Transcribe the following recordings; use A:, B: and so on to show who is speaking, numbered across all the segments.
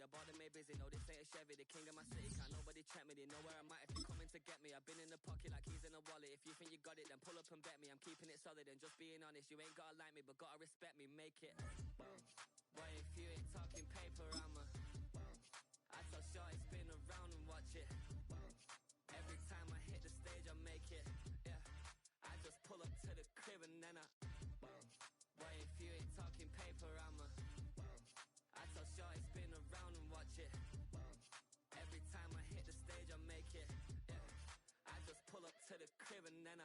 A: I bought them made busy. No, this ain't a Chevy, the king of my city. Can't nobody check me, they know where I'm at if you're coming to get me. I've been in the pocket like keys in a wallet. If you think you got it, then pull up and bet me. I'm keeping it solid and just being honest. You ain't gotta like me, but gotta respect me, make it. Boy, if you ain't talking paper, I tell shorty spin around and watch it. Every time I hit the stage, I make it. Yeah, I just pull up to the crib and then boy, if you ain't talking paper, I tell shorty spin around and watch it. Every time I hit the stage, I make it. Yeah, I just pull up to the crib and then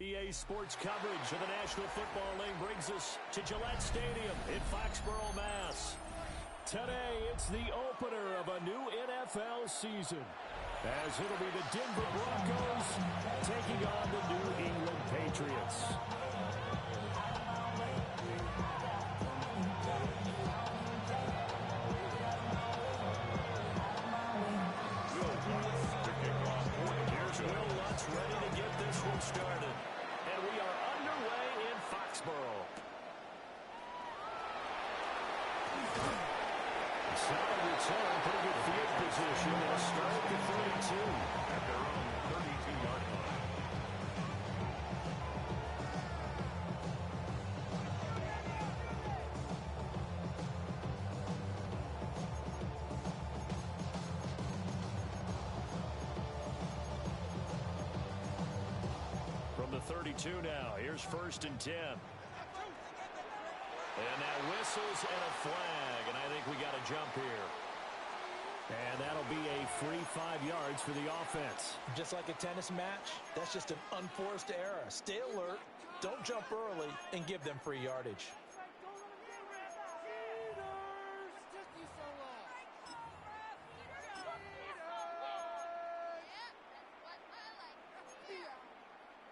B: EA Sports coverage of the National Football League brings us to Gillette Stadium in Foxborough, Mass. Today, it's the opener of a new NFL season. as it'll be the Denver Broncos taking on the New England Patriots. Here's Will Lutz ready to get this one started. And we are underway in Foxborough. Solid return, pretty good field position. They'll start at the 32. At their own 32-yard line. From the 32 now, here's 1st and 10. And that whistles and a flag, and I think we got a jump here. And that'll be a free 5 yards for the offense.
C: Just like a tennis match, that's just an unforced error. Stay alert, don't jump early, and give them free yardage.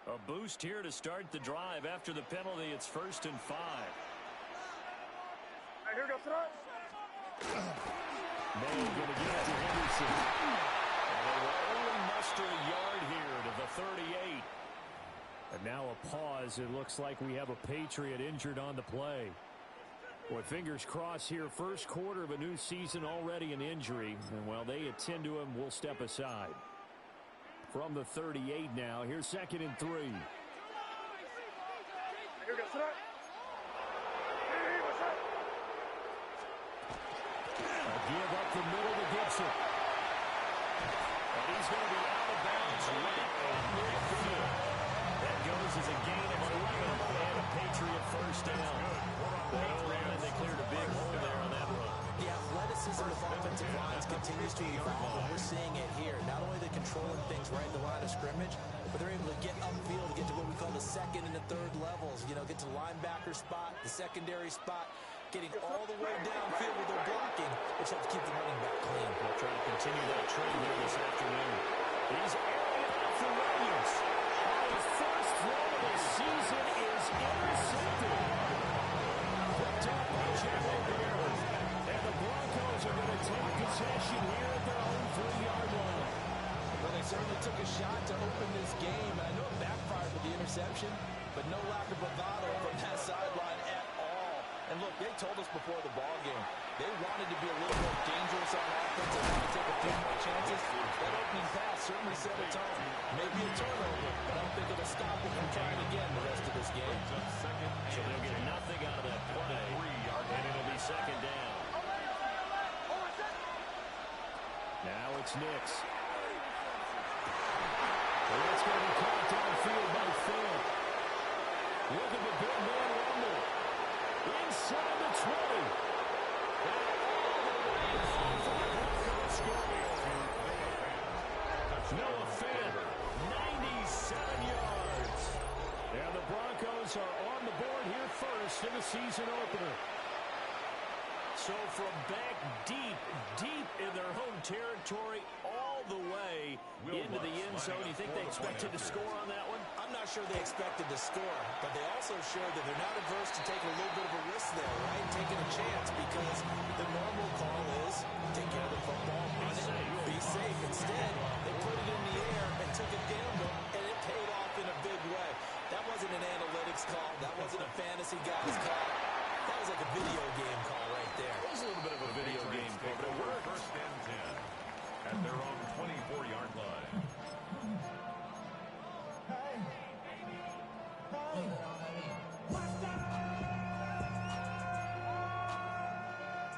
B: A boost here to start the drive. After the penalty, it's 1st and 5.
D: Here goes throw.
B: May going to get it to Henderson. And they will only muster a yard here to the 38. And now a pause. It looks like we have a Patriot injured on the play. Boy, fingers crossed here. First quarter of a new season, already an injury. And while they attend to him, we'll step aside. From the 38 now, here's 2nd and 3.
D: Here goes throw.
B: Give up the middle to Gibson. And he's going to be out of bounds right at midfield. That goes as a gain of 11 and a Patriot first down. That O-line, they cleared a big hole there on that run.
C: The athleticism of offensive lines continues to evolve, and we're seeing it here. Not only are they controlling things right in the line of scrimmage, but they're able to get upfield to get to what we call the 2nd and the 3rd levels. You know, get to the linebacker spot, the secondary spot, getting all the way downfield with their blocking, which helps keep the running back clean.
B: We'll try to continue that trend here this afternoon. He's airing it out for Williams. His first throw of the season is intercepted. Picked up by Jalen Bear. And the Broncos are going to take possession here at their own 3-yard line.
C: Well, they certainly took a shot to open this game. And I know it backfired with the interception, but no lack of bravado from that sideline at all. And look, they told us before the ball game, they wanted to be a little more dangerous on offense and want to take a few more chances. That opening pass certainly set a tone. Maybe a turnover, but I don't think it'll stop them from trying again the rest of this game.
B: So they'll get nothing out of that play, and it'll be 2nd down. Now it's Nix. Well, that's going to be caught downfield by Finn. Look at the big man rumble. Inside the 20. Noah Fant, 97 yards. And the Broncos are on the board here first in the season opener. So from back deep in their home territory, all the way into the end zone, you think they expected to score on that one?
C: I'm not sure they expected to score, but they also showed that they're not averse to taking a little bit of a risk there, right? Taking a chance, because the normal call is take care of the football, run it, be safe. Instead, they put it in the air and took a gamble, and it paid off in a big way. That wasn't an analytics call. That wasn't a fantasy guy's call. That was like a video game call right there.
B: It was a little bit of a video game call, but it worked.
D: 1st and 10 at their own 24-yard line.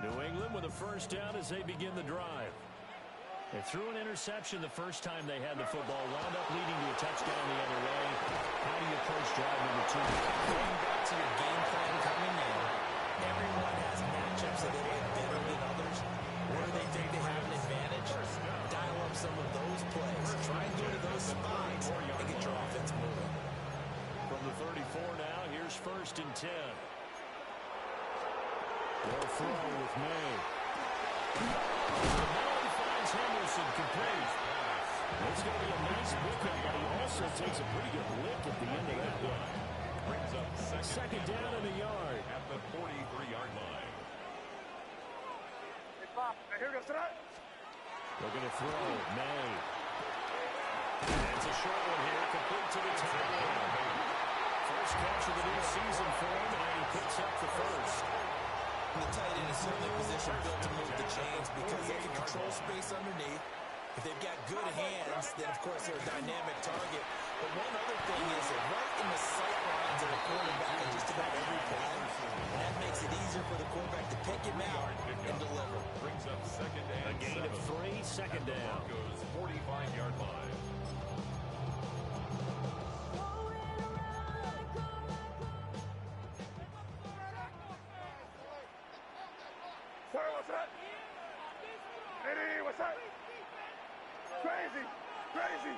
B: New England with a first down as they begin the drive. They threw an interception the first time they had the football, wound up leading to a touchdown the other way. How do you approach drive number 2?
C: Going back to your game plan coming in, everyone has matchups that they like better than others. Where they think they have an advantage, dial up some of those plays. Try and go to those spots and get your offense moving.
B: From the 34 now, here's 1st and 10. They'll throw with May. May finds Henderson complete. It's going to be a nice pickup, but he also takes a pretty good lick at the end of that one.
D: Brings up
B: Second down in the yard.
D: At the 43-yard line.
B: Looking to throw. May. It's a short one here. Complete to the tight end. First catch of the new season for him, and he picks up the first.
C: And the tight end is certainly a position built to move the chains because they can control space underneath. If they've got good hands, then of course they're a dynamic target. But one other thing is they're right in the sight lines of the quarterback in just about every play. And that makes it easier for the quarterback to pick him out and deliver.
D: Brings up second and
B: A gain of 3, second down.
D: Broncos 45-yard line.
E: What's that? Eddie, what's that? Crazy, crazy.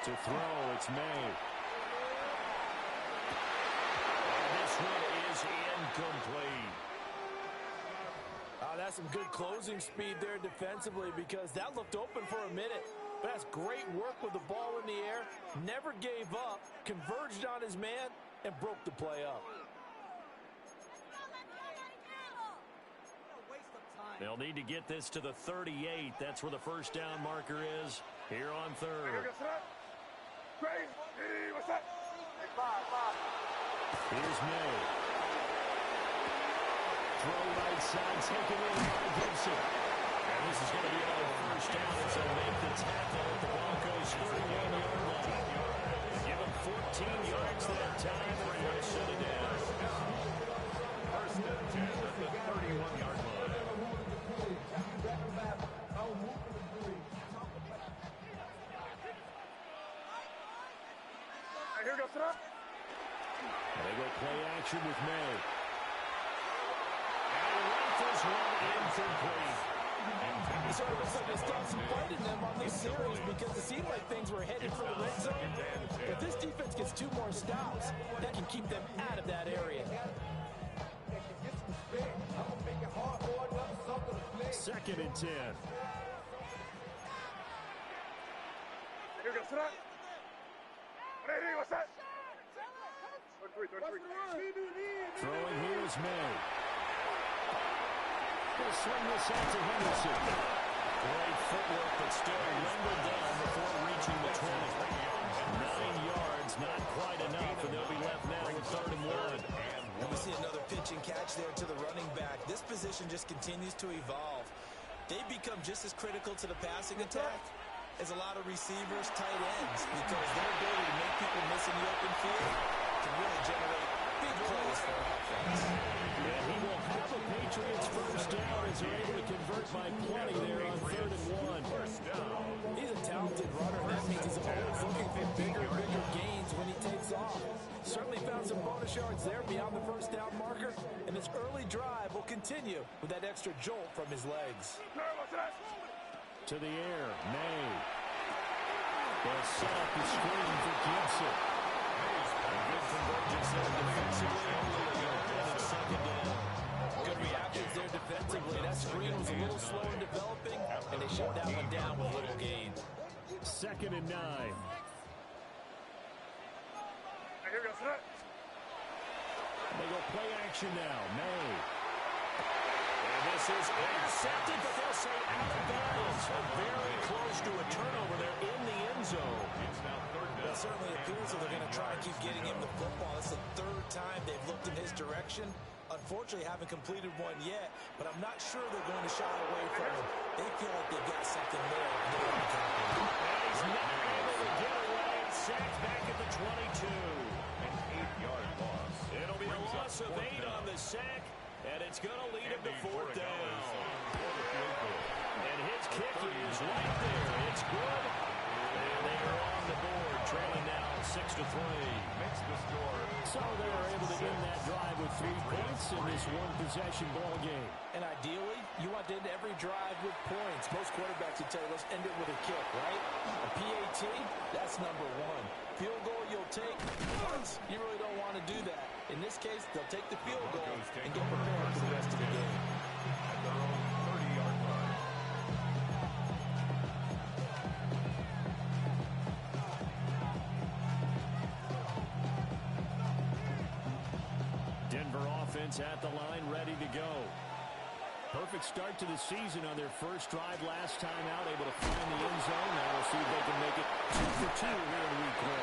B: To throw, it's May. And this one is incomplete.
F: That's some good closing speed there defensively because that looked open for a minute. But that's great work with the ball in the air. Never gave up, converged on his man, and broke the play up.
B: They'll need to get this to the 38. That's where the first down marker is here on third. Here's May. Throw right side, taken in by Gibson. And this is going to be another first down as they make the tackle at the Broncos' 31-yard line. Give them 14 yards that time, and they're going to shut it down.
D: First and 10 at the 31-yard line.
B: And they go play action with May. And rifles one incomplete.
F: So it looks like they stopped some fight in them on this series because it seemed like things were headed for the red zone. If this defense gets 2 more stops, they can keep them out of that area.
B: Second and 10. Throwing here is May. They'll swing this out to Henderson. Great footwork, but still lumbered down before reaching the 20. 9 yards, not quite enough, and they'll be left now with 3rd and 1.
C: And we see another pitch and catch there to the running back. This position just continues to evolve. They become just as critical to the passing attack as a lot of receivers, tight ends, because their ability to make people miss in the open field can really generate big plays for offense.
B: And he will have a Patriots first down as they're able to convert by plenty there on 3rd and 1.
F: He's a talented runner. That means he's always looking for bigger gains when he takes off. Certainly found some bonus yards there beyond the first down marker, and his early drive will continue with that extra jolt from his legs.
B: To the air, May. They'll set up the screen for Gibson.
D: Good convergence there defensively.
B: Second down.
F: Good reactions there defensively. That screen was a little slow in developing, and they shut that one down with little gain.
B: 2nd and 9. They go play action now. May. And this is intercepted, but they'll say out of bounds. Very close to a turnover there in the end zone.
C: It certainly appears that they're going to try to keep getting him the football. It's the 3rd time they've looked in his direction. Unfortunately, haven't completed one yet, but I'm not sure they're going to shy away from him. They feel like they've got something there.
B: He's not able to get away. Sacked back at the 22.
D: An 8-yard loss.
B: It'll be a loss of 8 on the sack, and it's going to lead him to 4th down. And his kick is right there. It's good. And they are on the board, trailing now 6-3.
D: Makes the score.
B: So they are able to end that drive with 3 points in this one-possession ball game.
F: And ideally, you want to end every drive with points. Most quarterbacks would tell you, let's end it with a kick, right? A PAT, that's number 1. Field goal you'll take, points. You really don't want to do that. In this case, they'll take the field goal and get prepared for the rest of the game.
D: At their own 30-yard line.
B: defense at the line, ready to go. Perfect start to the season on their first drive last time out, able to find the end zone. Now we'll see if they can make it 2 for 2 here in week 1.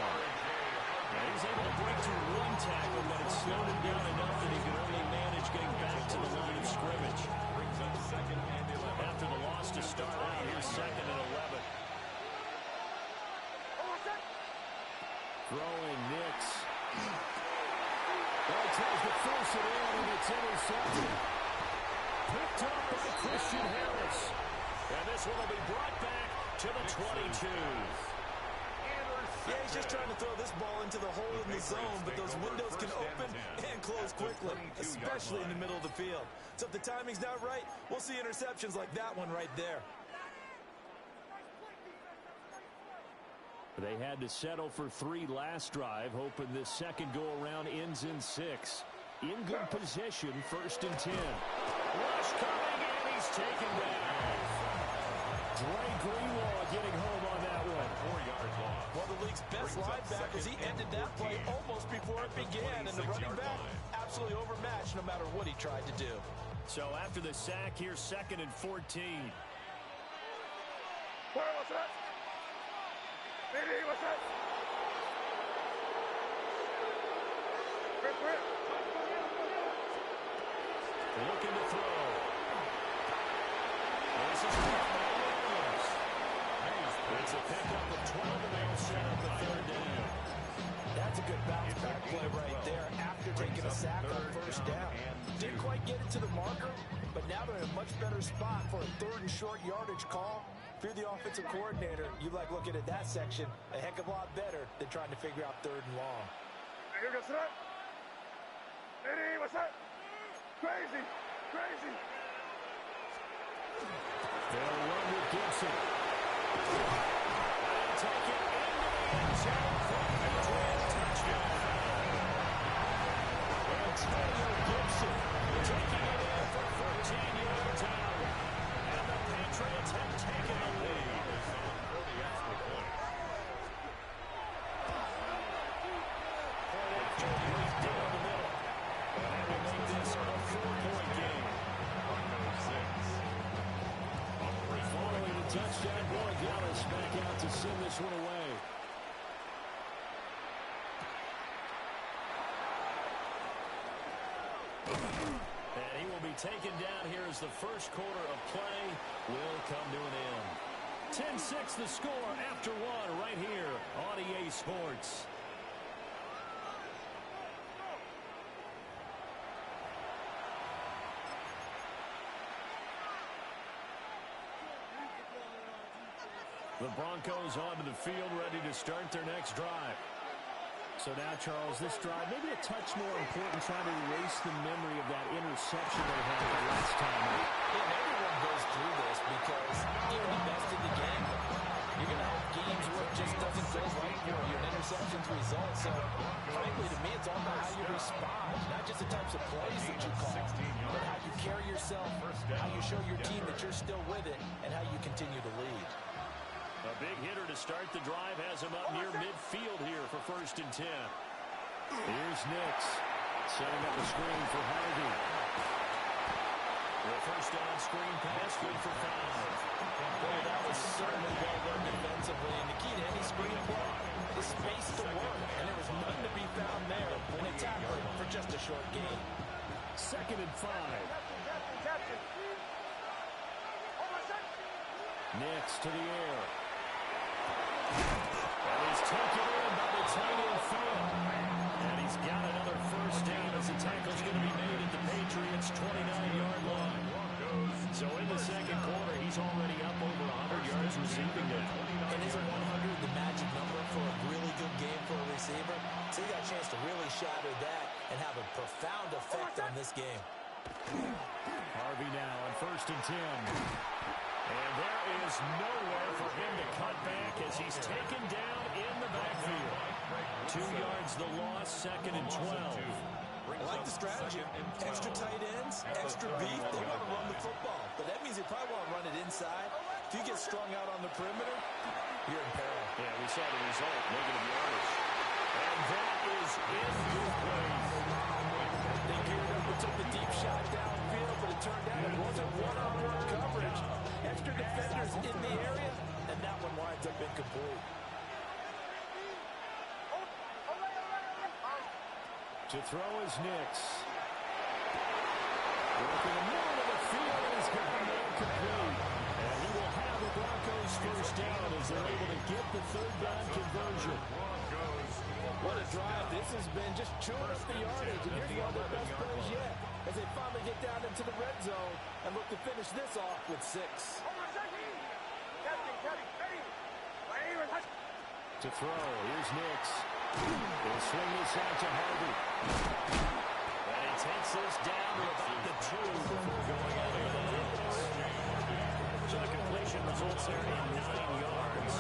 B: Yeah, he's able to break through one tackle, but it slowed him down enough that he could only manage getting back to the line of scrimmage.
D: Brings up 2nd and 11.
B: After the loss to start out, here's 2nd and 11. Throwing Nix. Well, tries to force it in, and it's intercepted. Picked up by Christian Harris. And this one will be brought back to the 22.
C: Yeah, he's just trying to throw this ball into the hole in the zone, but those windows can open and close quickly, especially in the middle of the field. So if the timing's not right, we'll see interceptions like that one right there.
B: They had to settle for 3 last drive, hoping this second go-around ends in 6. In good position, 1st and 10. Rush coming, and he's taken down. Dre Greenlaw getting home on that one.
D: 4-yard loss.
C: One of the league's best linebackers, he ended that play almost before it began, and the running back absolutely overmatched no matter what he tried to do.
B: So after the sack, here's 2nd and 14.
E: What's that? What's that?
B: Looking to throw. This is Williams. It's a pickup of 12, and they'll set up the 3rd down.
C: That's a good bounce back play right there after taking a sack on 1st down. Didn't quite get it to the marker, but now they're in a much better spot for a 3rd and short yardage call. If you're the offensive coordinator, you like looking at that section a heck of a lot better than trying to figure out 3rd and long.
E: Here goes that. Eddie, what's that? Crazy, crazy.
B: They'll run with Gibson. They'll take it into the end zone for a touchdown. Antonio Gibson taking it in for 14 yards out. And the Patriots have taken the lead.
D: For the extra point.
B: He's down the middle. And will make this a 4-point game.
D: Broncos 6.
B: Following the touchdown, Boy Gallis back out to send this one away. And he will be taken down here as the first quarter of play will come to an end. 10-6 the score after 1 right here on EA Sports. The Broncos onto the field, ready to start their next drive. So now, Charles, this drive maybe a touch more important, trying to erase the memory of that interception they had the last time.
C: Yeah, everyone goes through this because even the best in the game, you're going to have games where it just doesn't go right for you. An interception's result. So, frankly, to me, it's all about how you respond, not just the types of plays that you call, but how you carry yourself, how you show your team that you're still with it, and how you continue to lead.
B: A big hitter to start the drive has him up near midfield here for 1st and 10. Here's Nix setting up a screen for Harvey. The first down screen pass, good for 5.
C: Boy, that was certainly well run defensively, and the key to any screen play is space to work, and there was none to be found there when it tackled for just a short gain.
B: 2nd and 5. Nix to the air. And he's taken in by the tight end Phil. And he's got another first down as the tackle's going to be made at the Patriots' 29-yard line. So in the second quarter, he's already up over 100 yards receiving now.
C: And isn't 100 the magic number for a really good game for a receiver? So he got a chance to really shatter that and have a profound effect on this game.
B: Harvey now on 1st and 10. And there is nowhere for him to cut back as he's taken down in the backfield. 2 yards the loss, 2nd and 12.
C: I like the strategy. Extra tight ends, extra beef. They want to run the football. But that means they probably want to run it inside. If you get strung out on the perimeter, you're in peril.
B: Yeah, we saw the result, negative yardage. And that is incomplete.
C: They geared up with
F: took the deep shot downfield, but it turned out it wasn't one-on-one coverage. Extra defenders in the area, and that one winds up incomplete.
B: To throw is Nix. Working the middle of the field, and he's got him incomplete. And he will have the Broncos first down as they're able to get the third down conversion.
F: What a drive this has been, just chewing up the yardage. And here's one of their best plays yet as they finally get down into the red zone and look to finish this off with 6.
B: To throw, here's Nix. He'll swing this out to Harvey. And he takes this down to about the 2 before going out of bounds.
G: So the completion results there in 9 yards.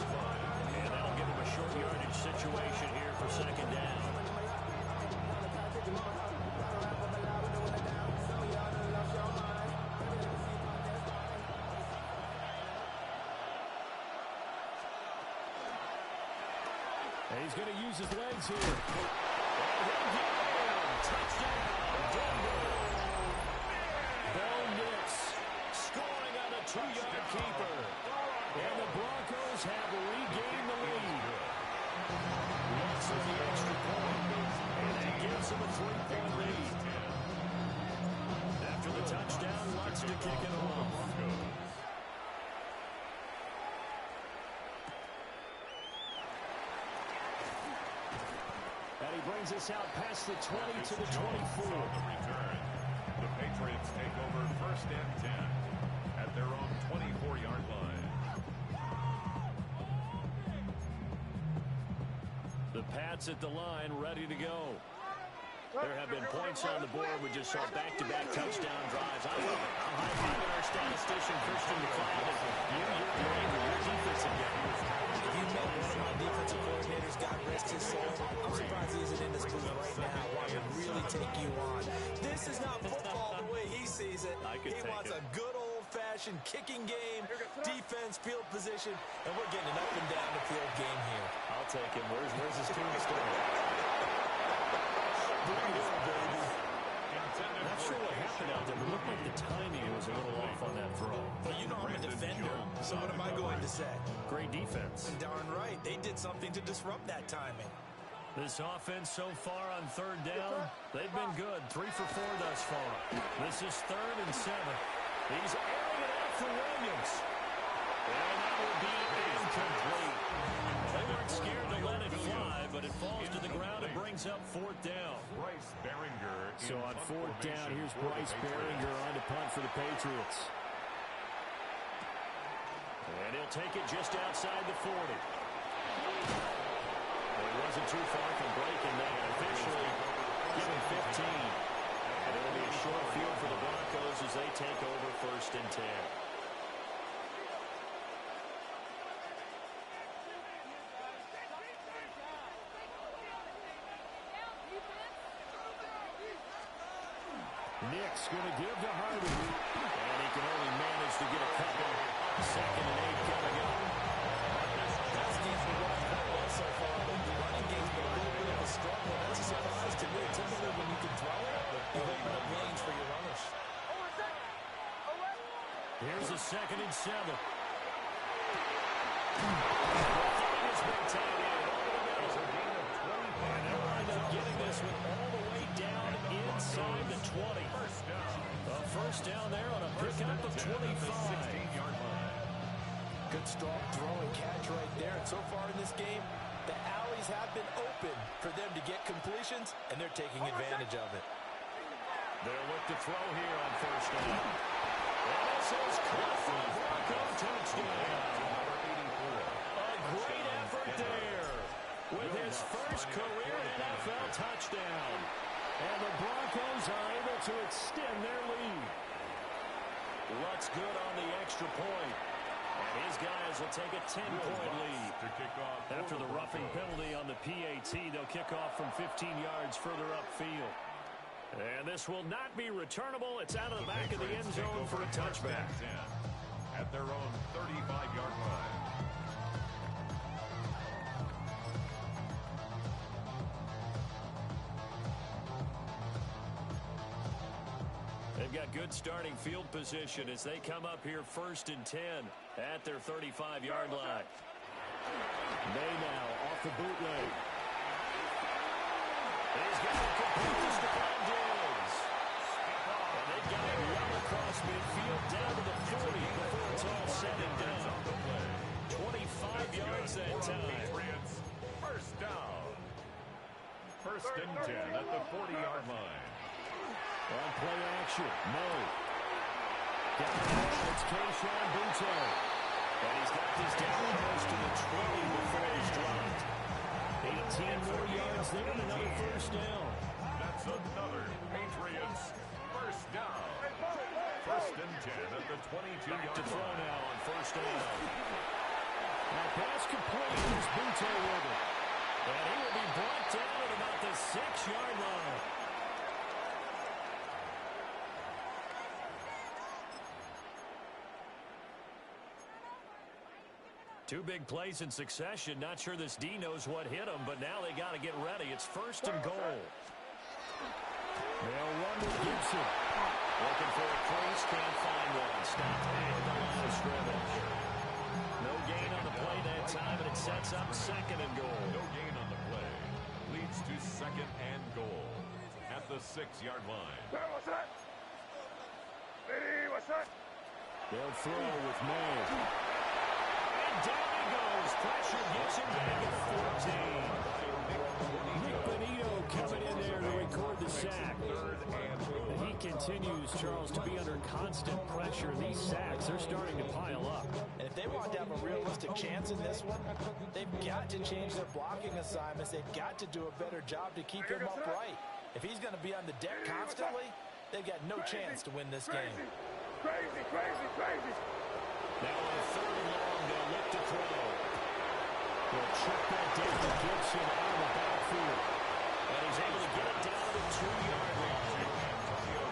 G: And that'll give him a short yardage situation here for second down.
B: And he's going to use his legs here. And he'll get in. Touchdown, Denver. Bo Nix scoring on a 2-yard keeper. And the Broncos have regained the lead. Lutz with the extra point. And that gives them a 3-point lead. After the touchdown, Lutz to kick it off. And he brings us out past the 20 to the 24.
D: The Patriots take over first and 10 at their own 24-yard line.
B: The Pats at the line, ready to go. There have been points on the board. We just saw back-to-back touchdown drives. I love it. I'm high-fiving our statistician, Christian McLeod. You're great with your defensive game.
C: You met one of my defensive coordinators, God rest his soul. I'm surprised he isn't in this booth right now. Wanting to really take you on. This is not football the way he sees it. He wants a good old-fashioned kicking game, defense, field position, and we're getting an up-and-down-the-field game here.
B: I'll take him. Where's his tombstone? Not sure what happened out there, but it looked like the timing was a little off on that throw.
C: Well, you know I'm a defender, so what am I going to say?
B: Great defense.
C: Darn right. They did something to disrupt that timing.
B: This offense so far on third down, they've been good. 3 for 4 thus far. This is 3rd and 7. He's airing it out for Williams. And that will be incomplete. They weren't scared to let it fly, but it falls to the ground and brings up 4th down.
D: Bryce Behringer.
B: So on 4th down, here's Bryce Behringer on to punt for the Patriots. And he'll take it just outside the 40. Well, he wasn't too far from breaking that. Officially given 15. And it'll be a short field for the Broncos as they take over 1st and 10. Nick's going to give to Harvey. And he can only manage to get a couple. 2nd and 8 coming up.
C: That's easy one so far. The running game's been a little bit of a struggle. That's a surprise to me. Typically, when you can throw it, you open up lanes for your runners.
B: Here's a 2nd and 7. It's been tied in all the way. And they'll wind up getting this one all the way down inside the 20. A first down there on a pickup of 25.
D: 16-yard line.
F: Good strong throw and catch right there. And so far in this game, the alleys have been open for them to get completions, and they're taking advantage of it.
B: They'll look to throw here on 1st down. And this is caught for a Bronco touchdown. A great effort there with his first career NFL touchdown. And the Broncos are able to extend their lead. Lutz good on the extra point. And his guys will take a 10-point lead. After the roughing penalty on the PAT, they'll kick off from 15 yards further upfield. And this will not be returnable. It's out of the back of the end zone for a touchback.
D: At their own 35-yard line.
B: got good starting field position as they come up here 1st and 10 at their 35-yard line.
G: May now off the bootleg.
B: He's got to complete this to Diggs. And they got him well across midfield down to the 40 before it's all said and done. 25 yards that time.
D: First down. 1st and 10 at the 40-yard line.
G: On play action, May. Got it. It's Keyshawn Butte.
B: And he's got this down close to the 20 before he's dropped.
G: 18 more yards there and another first down.
D: That's another Patriots first down. 1st and 10 at the 22-yard
B: to throw
D: line.
B: now on first down.
G: Now pass complete. Here's Butte with it.
B: And he will be brought down at about the 6-yard line. Two big plays in succession. Not sure this D knows what hit him, but now they got to get ready. It's 1st and goal.
G: They'll run with Gibson.
B: Looking for a crease, can't find one. Stopped at the line of scrimmage. No gain on the play that time, and it sets up 2nd and goal.
D: No gain on the play. Leads to 2nd and goal at the 6-yard line.
G: They'll throw with May.
B: Down he goes. Pressure gets him back at 14.
G: Nick Benito coming in there to record the sack. He continues, Charles, to be under constant pressure. These sacks, they're starting to pile up.
F: And if they want to have a realistic chance in this one, they've got to change their blocking assignments. They've got to do a better job to keep him upright. If he's going to be on the deck constantly, they've got no chance to win this game.
E: Crazy.
B: Now on 3rd and long, they'll look to throw.
G: They'll check that down to Gibson out of the backfield.
B: And he's able to get it down to the 2-yard line.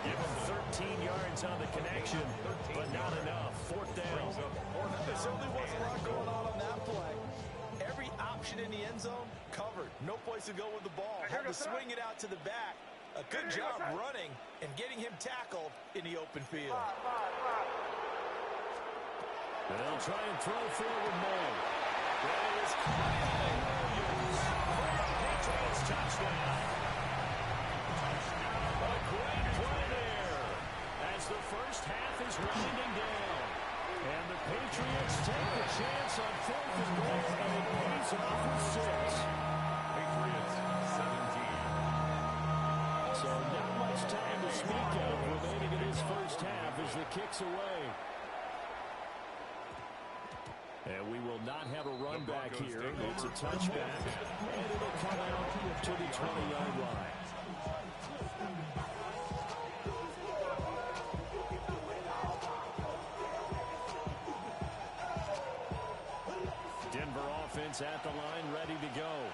B: Give him 13 yards on the connection, but not enough. 4th down.
F: There certainly wasn't a lot going on that play. Every option in the end zone covered. No place to go with the ball. Had to swing it out to the back. A good job running and getting him tackled in the open field.
G: They'll try and throw forward May.
B: That is Kyle Williams for the Patriots touchdown. A great play there as the first half is winding down.
G: And the Patriots take the chance on 4th and goal, and it pays off with 6.
D: Patriots 17.
G: So not much time to speak of remaining in this first half as the kick's away. And we will not have a run back here. It's a touchback, and it'll come out to the 20-yard line.
B: Denver offense at the line, ready to go.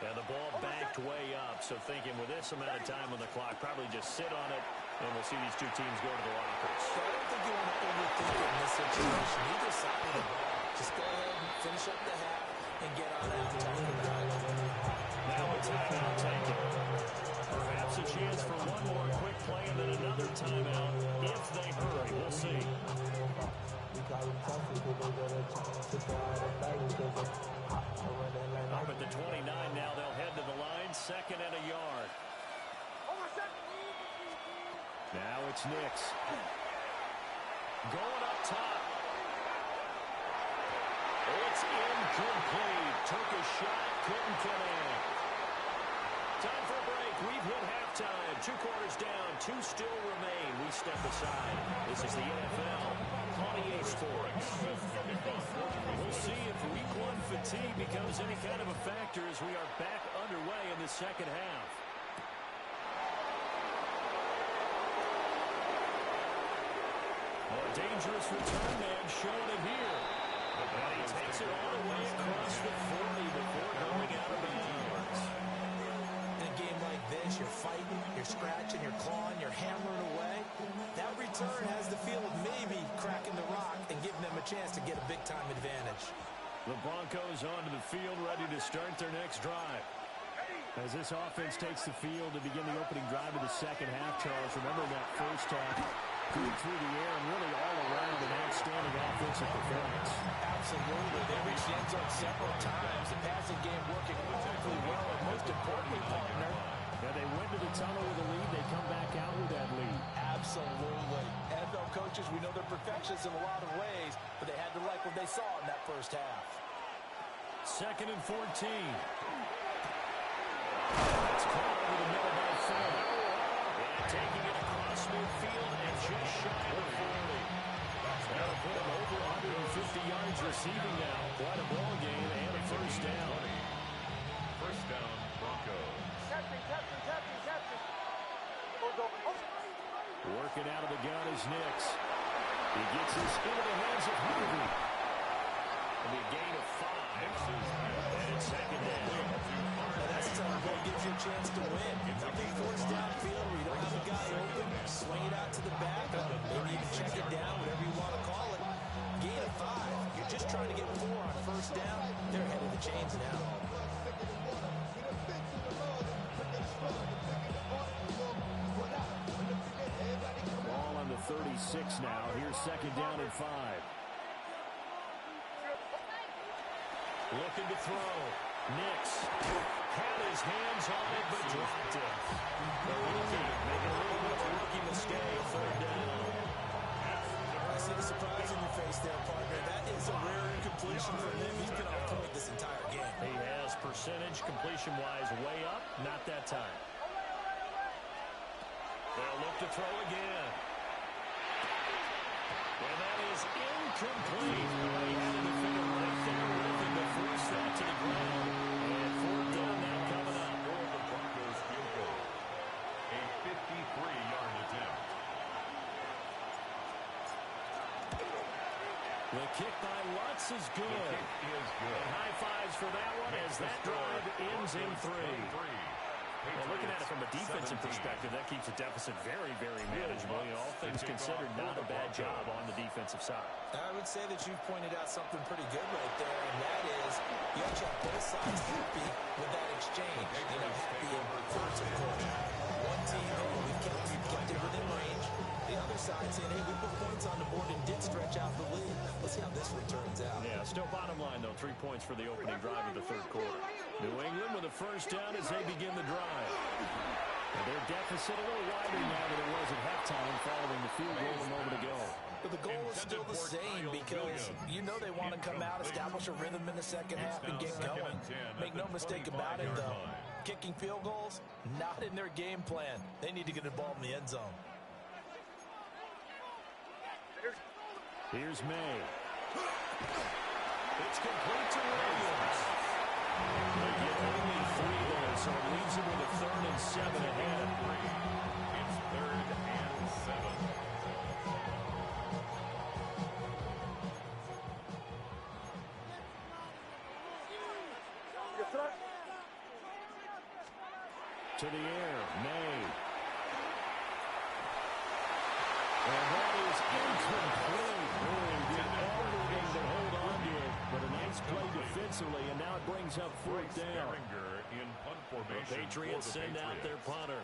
B: And the ball backed way up, so thinking with this amount of time on the clock, probably just sit on it, and we'll see these two teams go to the lockers.
F: So I don't think you want to overthink it in this situation. Either side of the ball. Just go ahead and finish up the half and get on out and talk about it.
B: Now a timeout taken. Perhaps a chance for one more quick play and then another timeout if they hurry. We'll see. Up at the 29 now, they'll head to the line. 2nd and a yard.
G: Now it's Nix.
B: Going up top. It's incomplete. Took a shot, couldn't connect. Time for a break. We've hit halftime. 2 quarters down, 2 still remain. We step aside. This is the NFL on EA Sports. We'll see if week 1 fatigue becomes any kind of a factor as we are back underway in the second half. A dangerous return man showing it here. And he takes it all the way across the 40 before going out of bounds.
F: In a game like this, you're fighting, you're scratching, you're clawing, you're hammering away. That return has the feel of maybe cracking the rock and giving them a chance to get a big-time advantage.
B: The Broncos onto the field, ready to start their next drive. As this offense takes the field to begin the opening drive of the second half, Charles, remember that first half, good through the air and really all around an outstanding offensive performance.
F: Absolutely. They reached the end zone several times. The passing game working awfully well, and most importantly, partner.
B: Yeah, they went to the tunnel with a lead. They come back out with that lead.
F: Absolutely. NFL coaches, we know they're perfectionists in a lot of ways, but they had to like what they saw in that first half.
B: 2nd and 14. That's caught over the middle by Ford. And taking it across midfield and just shy of 40. That'll put him over 150 yards receiving now. Quite a ball game and a first down.
D: First down, Broncos.
B: Working out of the gun is Nix. He gets this into the hands of Harvey. It'll be a gain of 5. And it's second down.
F: That's tough. That gives you a chance to win. Nothing forced downfield where you don't have a guy open. Swing it out to the back. Maybe you can check it down, whatever you want to call it. Gain of 5. You're just trying to get 4 on first down. They're ahead of the chains now.
B: Ball on the 36 now. Here's second down and 5. Looking to throw. Nix had his hands on it, but dropped it. The rookie making a little bit of a rookie mistake. Third down.
F: I see the surprise in your face there, partner. That is a rare incompletion for him. He's been on point this entire game.
B: He has percentage completion-wise way up. Not that time. They'll look to throw again. And that is incomplete. He had a defender right there with him to force that to the ground. And fourth down now coming up.
D: The Broncos field goal. A 53-yard attempt.
B: The kick by Lutz is good.
D: The kick is good.
B: And high fives for that one as that drive ends in 3. Well, looking at it from a defensive perspective, that keeps the deficit very, very manageable. You know, all things considered, not a bad job on the defensive side.
F: I would say that you've pointed out something pretty good right there, and that is you actually have both sides happy with that exchange. You know, happy in reverse, of course. One team, hey, we've kept it within range. The other side saying, hey, we put points on the board and did stretch out the lead. Let's see how this one turns out.
B: Yeah, still bottom line, though, 3 points for the opening drive of the third quarter. New England with a first down as they begin the drive. And their deficit a little wider now than it was at halftime following the field goal a moment ago.
F: But the goal is still the same because you know they want to come out, establish a rhythm in the second half, and get going. Make no mistake about it, though. Kicking field goals, not in their game plan. They need to get the ball in the end zone.
B: Here's May. It's complete to Williams. They get only 3 there, so it leaves them with a 3rd and 7 ahead.
D: It's 3rd and 7.
B: To the air, May. And that is incomplete. Really did everything to hold on to it. But a nice play defensively, and now it brings up 4th down.
D: In punt formation.
B: The Patriots send out their punter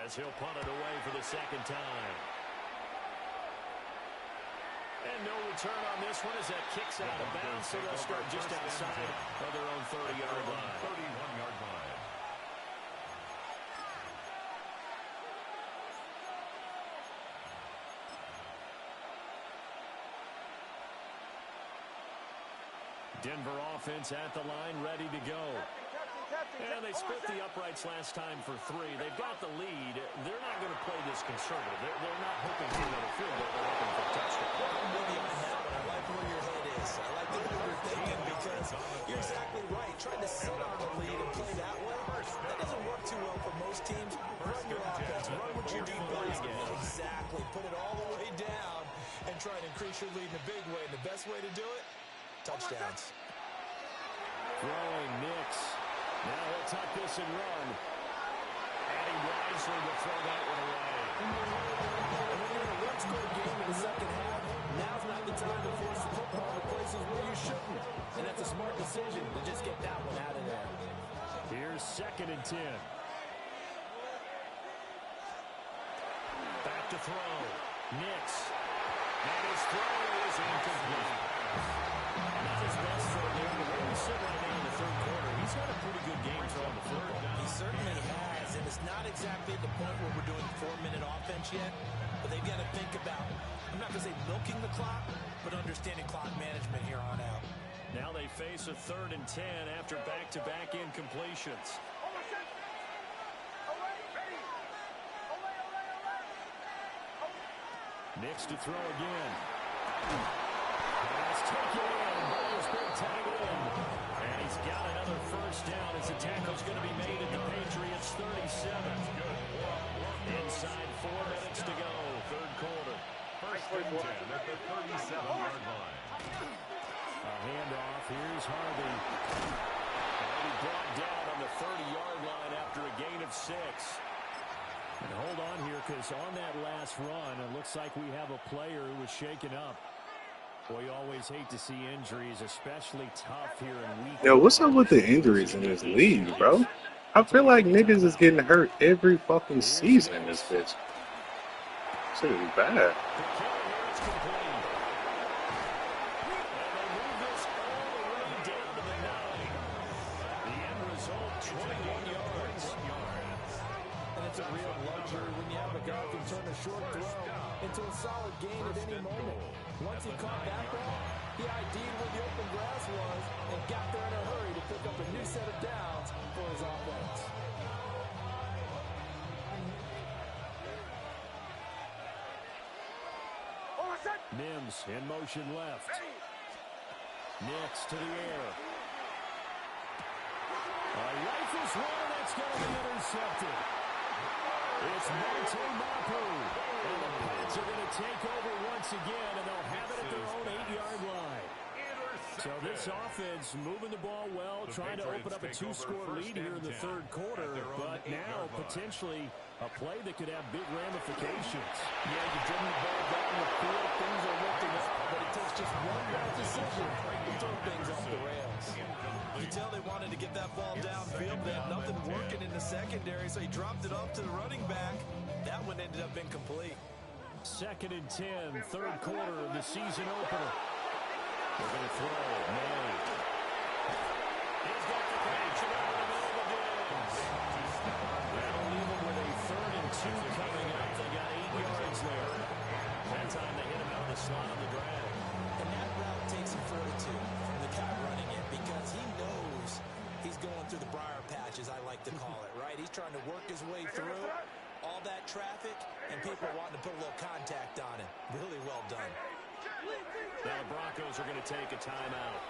B: as he'll punt it away for the second time. And no return on this one as that kicks out of bounds, so they'll start just outside of their own 30-yard line.
D: 31-yard line.
B: Denver offense at the line, ready to go. And they split the uprights last time for 3. They've got the lead. They're not going to play this conservative. They're not hoping for another field goal. They're hoping for a touchdown.
F: I'm with you on that one. I like where your head is. I like the way you're thinking because you're exactly right. Trying to sit on the lead and play that way, that doesn't work too well for most teams. Run your offense. Run what you do best. Exactly. Put it all the way down and try and increase your lead in a big way. And the best way to do it, touchdowns.
B: Throwing Nix. Now he'll tuck this and run. And he wisely will throw that one away.
F: And when you're in a one-score game in the second half, now's not the time to force the football to places where you shouldn't. And that's a smart decision to just get that one out of there.
B: Here's Here's 2nd and 10. Back to throw. Nix. And his throw is incomplete. Not his best throw there, but where we sit right now in the 3rd quarter, he's had a pretty good game throwing the football.
F: He certainly has, and it's not exactly at the point where we're doing 4-minute offense yet, but they've got to think about, I'm not going to say milking the clock, but understanding clock management here on out.
B: Now they face a 3rd and 10 after back-to-back incompletions. Nix to throw again. Let's take it in. Ball's been tagged in. And he's got another 1st down as the tackle's going to be made at the Patriots' 37. Inside 4 minutes to go, 3rd quarter.
D: 1st and 10 at the 37-yard line.
B: A handoff. Here's Harvey. And he brought down on the 30-yard line after a gain of 6. And hold on here, because on that last run, it looks like we have a player who was shaken up. Boy, you always hate to see injuries, especially tough here in week.
H: Yo, what's up with the injuries in this league, bro? I feel like niggas is getting hurt every fucking season in this bitch. Shit is bad.
F: It's a real luxury when you have a guy who can turn a short throw into a solid gain at any moment. Once he caught that ball, he ID'd where the open grass was and got there in a hurry to pick up a new set of downs for his offense.
B: Mims in motion left. Nix to the air. A rifles one that's going to be intercepted. It's Monte Mapu. And the Pats are going to take over once again, and they'll have it at their own 8-yard line. So this offense moving the ball well, trying to open up a 2-score lead here in the 3rd quarter, but now potentially a play that could have big ramifications.
F: Yeah, you've driven the ball down the field, things are looking up, but it takes just one bad decision to throw things off the rails. You tell they wanted to get that ball downfield, they had nothing working in the secondary, so he dropped it off to the running back. That one ended up incomplete.
B: 2nd and 10, 3rd quarter of the season opener. They're going to throw. May. He's got the catch around the middle of the distance. That'll leave them with a 3rd and 2 coming up. They got 8 yards there. That time they hit him out of the slot on the drag.
F: And that route takes some fortitude from the guy running it because he knows he's going through the briar patch, as I like to call it, right? He's trying to work his way through all that traffic, and people are wanting to put a little contact on it. Really well done.
B: Now the Broncos are going to take a timeout.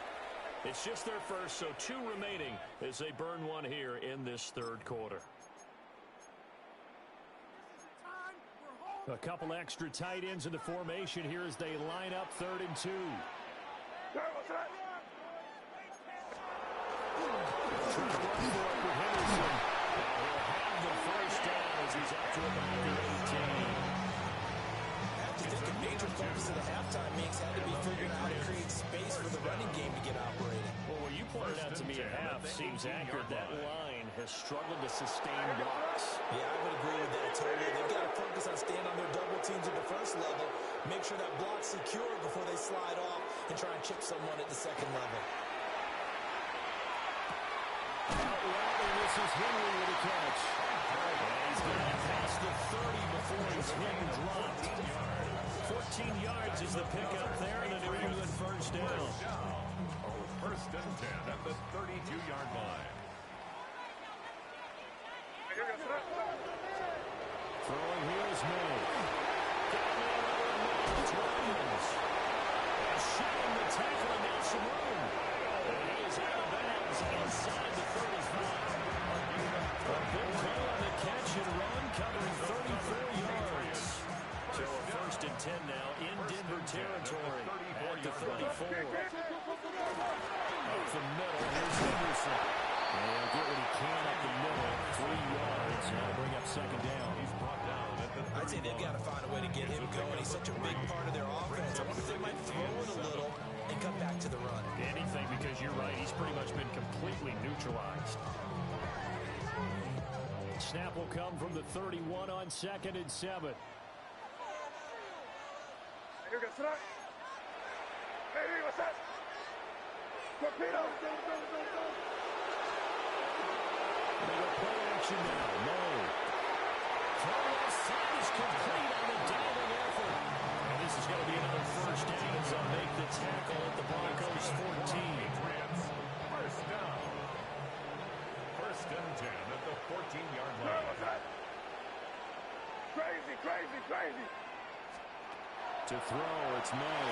B: It's just their first, so 2 remaining as they burn one here in this 3rd quarter. A couple extra tight ends in the formation here as they line up 3rd and 2.
F: Focus of the halftime mix had to be figuring out how to create space for the running game to get operating.
B: Well, what you pointed out to me at half seems accurate. That line has struggled to sustain blocks.
F: Yeah, I would agree with that totally. They've got to focus on staying on their double teams at the 1st level, make sure that block's secure before they slide off and try and chip someone at the 2nd level.
B: This is Henry with a catch. And he's going to pass the 30 before he's hit and dropped. 14 yards is the pickup there, and the New England 1st down.
D: 1st and 10 at the 32-yard line.
B: Throwing here is May. Shooting the tackle and now some room. And he is out of bounds inside the 35. A big play on the catch and run, covering 34 yards. So a 1st and 10 now in Denver territory at the 34. Up the middle, here's Henderson. And he'll get what he can up the middle, 3 yards, and that'll bring up 2nd down.
D: He's brought down at the 30.
F: I'd say they've got to find a way to get him going. He's such a big part of their offense. I wonder if they might throw it a little and come back to the run.
B: Anything, because you're right, he's pretty much been completely neutralized. Snap will come from the 31 on 2nd and 7.
E: Here goes that. Hey, what's that? Torpedo!
B: They go play action now. No. Throw left side is complete on the diving effort. And this is going to be another first down as they'll make the tackle at the Broncos 14.
D: First down. First and 10 at the 14-yard line.
E: What's that? Crazy, crazy, crazy.
B: To throw, it's May.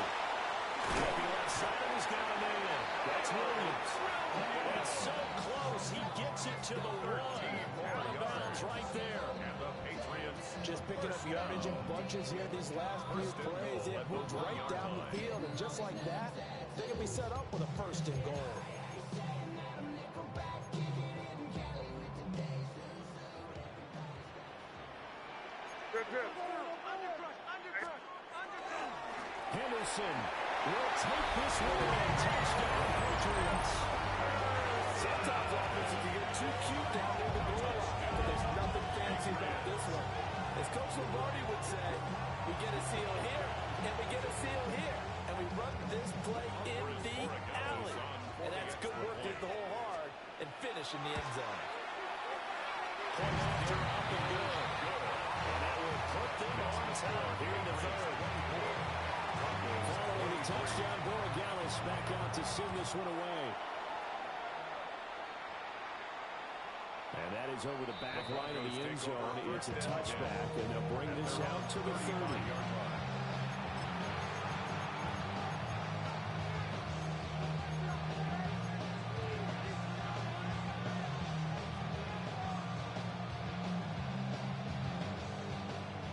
B: Heavy left side, he's got a man. That's Williams. It's so close, he gets it to the 1. Out of bounds right there.
D: And the Patriots
F: Just picking up yardage in bunches here these last few plays. It moved right down the field, and just like that, they can be set up with a first and goal.
E: Good, good.
B: Henderson will take this one and touchdown Patriots.
F: Sometimes offenses can get too cute down near the goal line, but there's nothing fancy about this one. As Coach Lombardi would say, we get a seal here, and we get a seal here, and we run this play in the alley. And that's good work to hit the hole hard and finish in the end zone.
B: Point after up and good. And that will put them on top here in the third. Following the touchdown, Borregales back out to send this one away. And that is over the back line of the end zone. It's a touchback, and they'll bring this out to the 30.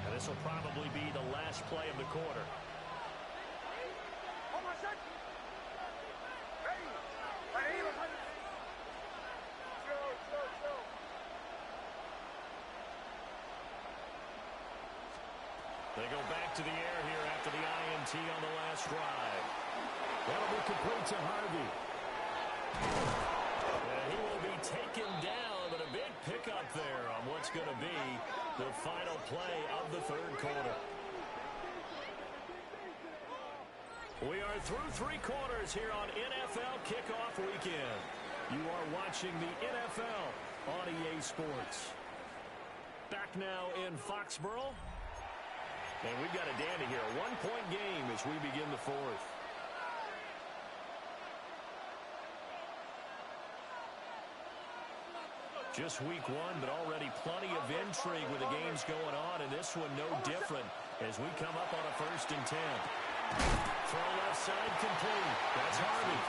B: And this will probably be the last play of the quarter. They go back to the air here after the INT on the last drive. That'll be complete to Harvey. And he will be taken down, but a big pickup there on what's going to be the final play of the third quarter. We are through 3 quarters here on NFL Kickoff Weekend. You are watching the NFL on EA Sports. Back now in Foxborough. And we've got a dandy here, a 1-point game as we begin the fourth. Just week 1, but already plenty of intrigue with the games going on, and this one no different as we come up on a 1st and 10. Throw left side complete. That's Harvey.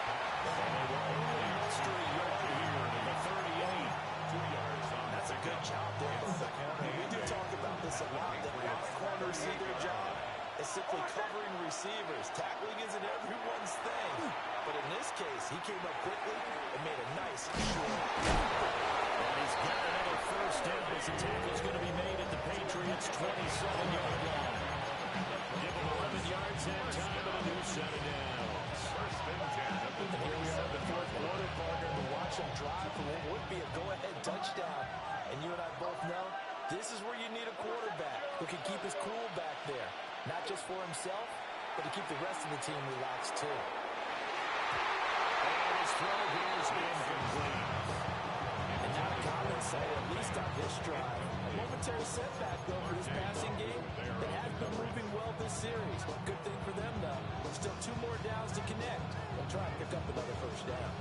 B: And they will only muster a yard here to the 38. 2 yards on.
F: That's a good job there by the corner. We do talk about this a lot, that our corners see their job as simply covering receivers. Tackling isn't everyone's thing. But in this case, he came up quickly and made a nice short.
B: And he's got another first down as the tackle is going to be made at the Patriots' 27-yard line. Give him 11 yards that time and a new set of downs.
D: First and 10 at the
F: And here we are in the fourth quarter, partner, to watch him drive for what would be a go-ahead touchdown. And you and I both know this is where you need a quarterback who can keep his cool back there. Not just for himself, but to keep the rest of the team relaxed too.
B: And his throw here is incomplete.
F: And not a common sight, at least on this drive. A momentary setback, though, for this passing game that has been moving well this series. Good thing for them, though. Still 2 more downs to connect. They'll try and pick up another first down.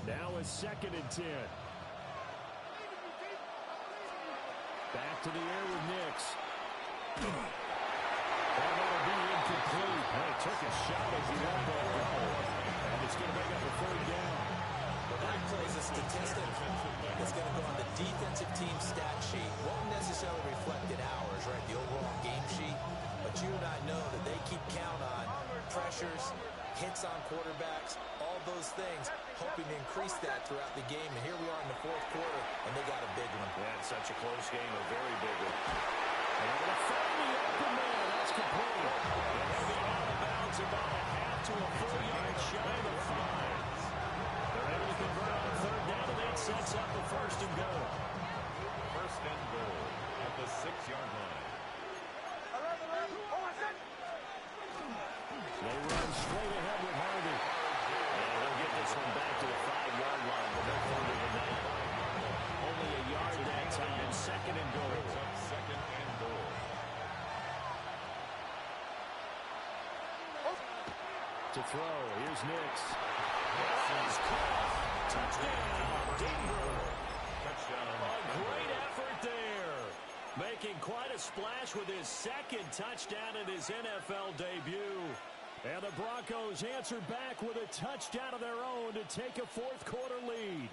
B: Now a 2nd and 10. Back to the air with Nix. And that'll be incomplete. And he took a shot as he let that go. And it's going to make up a 3rd down.
F: Well, that plays a statistic that's going to go on the defensive team stat sheet. Won't necessarily reflect in ours, right, the overall game sheet. But you and I know that they keep count on pressures, hits on quarterbacks, all those things, hoping to increase that throughout the game. And here we are in the fourth quarter, and they got a big one.
B: Yeah, it's such a close game, a very big one. And they're going to find the open man. That's complete. And they'll get out of bounds about a half to a full yard shy of the 5. They're able to convert
G: sets up a first and goal.
D: First and goal at the 6-yard line.
G: They run straight ahead with Harvey. And they'll get this one back to the 5-yard line, but no further than that. Only a yard that time, second and goal.
D: Second and goal.
G: To throw, here's Nix. He's caught. Touchdown, Denver.
D: Touchdown.
G: A great effort there. Making quite a splash with his second touchdown in his NFL debut. And the Broncos answer back with a touchdown of their own to take a fourth-quarter lead.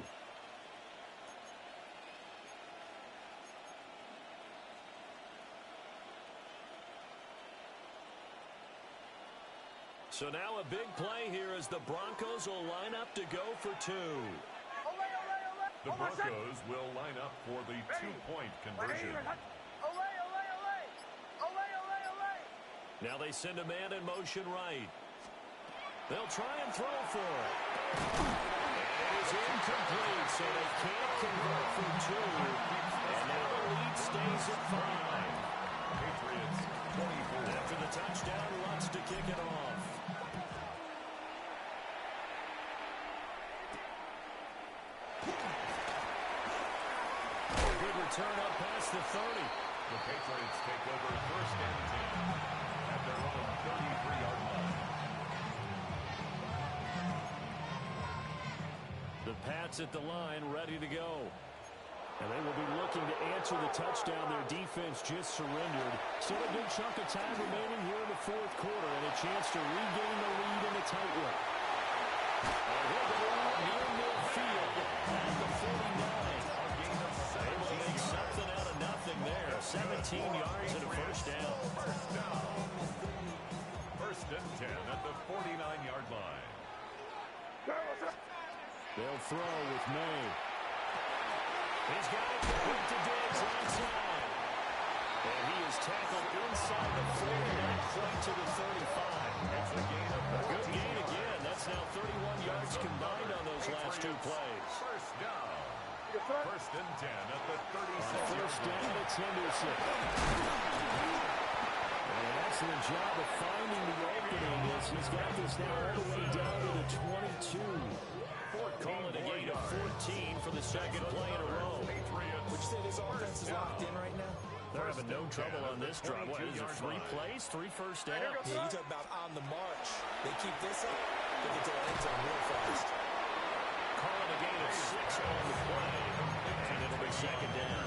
G: So now a big play here as the Broncos will line up to go for two.
D: The Broncos will line up for the two-point conversion.
G: Now they send a man in motion right. They'll try and throw for it. It is incomplete, so they can't convert for two. And now the lead stays at 5.
D: Patriots 24.
G: After the touchdown, Lutz to kick it off. Good return up past the 30.
D: The Patriots take over first and 10 at their own 33-yard line.
G: The Pats at the line, ready to go. And they will be looking to answer the touchdown their defense just surrendered. Still a good chunk of time remaining here in the fourth quarter and a chance to regain the lead in a tight one. And they'll go out near midfield at the 49. Able to make something out of nothing there. 17 yards and a first down.
D: First and 10 at the 49-yard line.
G: They'll throw with May. He's got it complete to Diggs inside. And he is tackled inside the 49, point to the 35.
D: It's a gain of
G: A good gain again. That's now 31 yards combined on those last two plays.
D: First down. First and 10 at the 36.
G: First down, it's Henderson. And an excellent job of finding the opening as he's got this now all the way down to the 22. Call it a gain of 14 for the second play in a row.
C: Would you say this offense is locked in right now?
G: They're having no trouble on this drive. What is it, 3 plays, 3 first downs?
C: Yeah, you talk about on the march. They keep this up, they get to the end zone real fast.
G: Call it a gain of 6 on the play, and it'll be second down.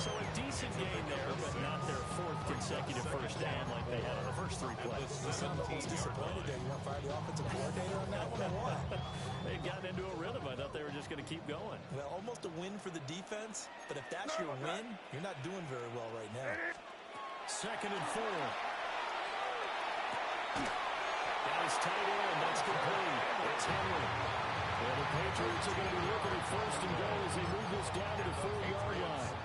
G: So a decent gain there, but not their fourth consecutive first down like they had on the first 3 plays.
C: Listen, I'm almost disappointed there. You want to fire the offensive coordinator on that one or what?
G: They'd gotten into a rhythm. I thought they were just going to keep going.
C: Well, almost a win for the defense, but if that's your win, you're not doing very well right now.
G: Second and 4. Got his tight end. That's complete. It's Henry. Well, the Patriots are going to be looking at first and goal as they move this down to the 4-yard line.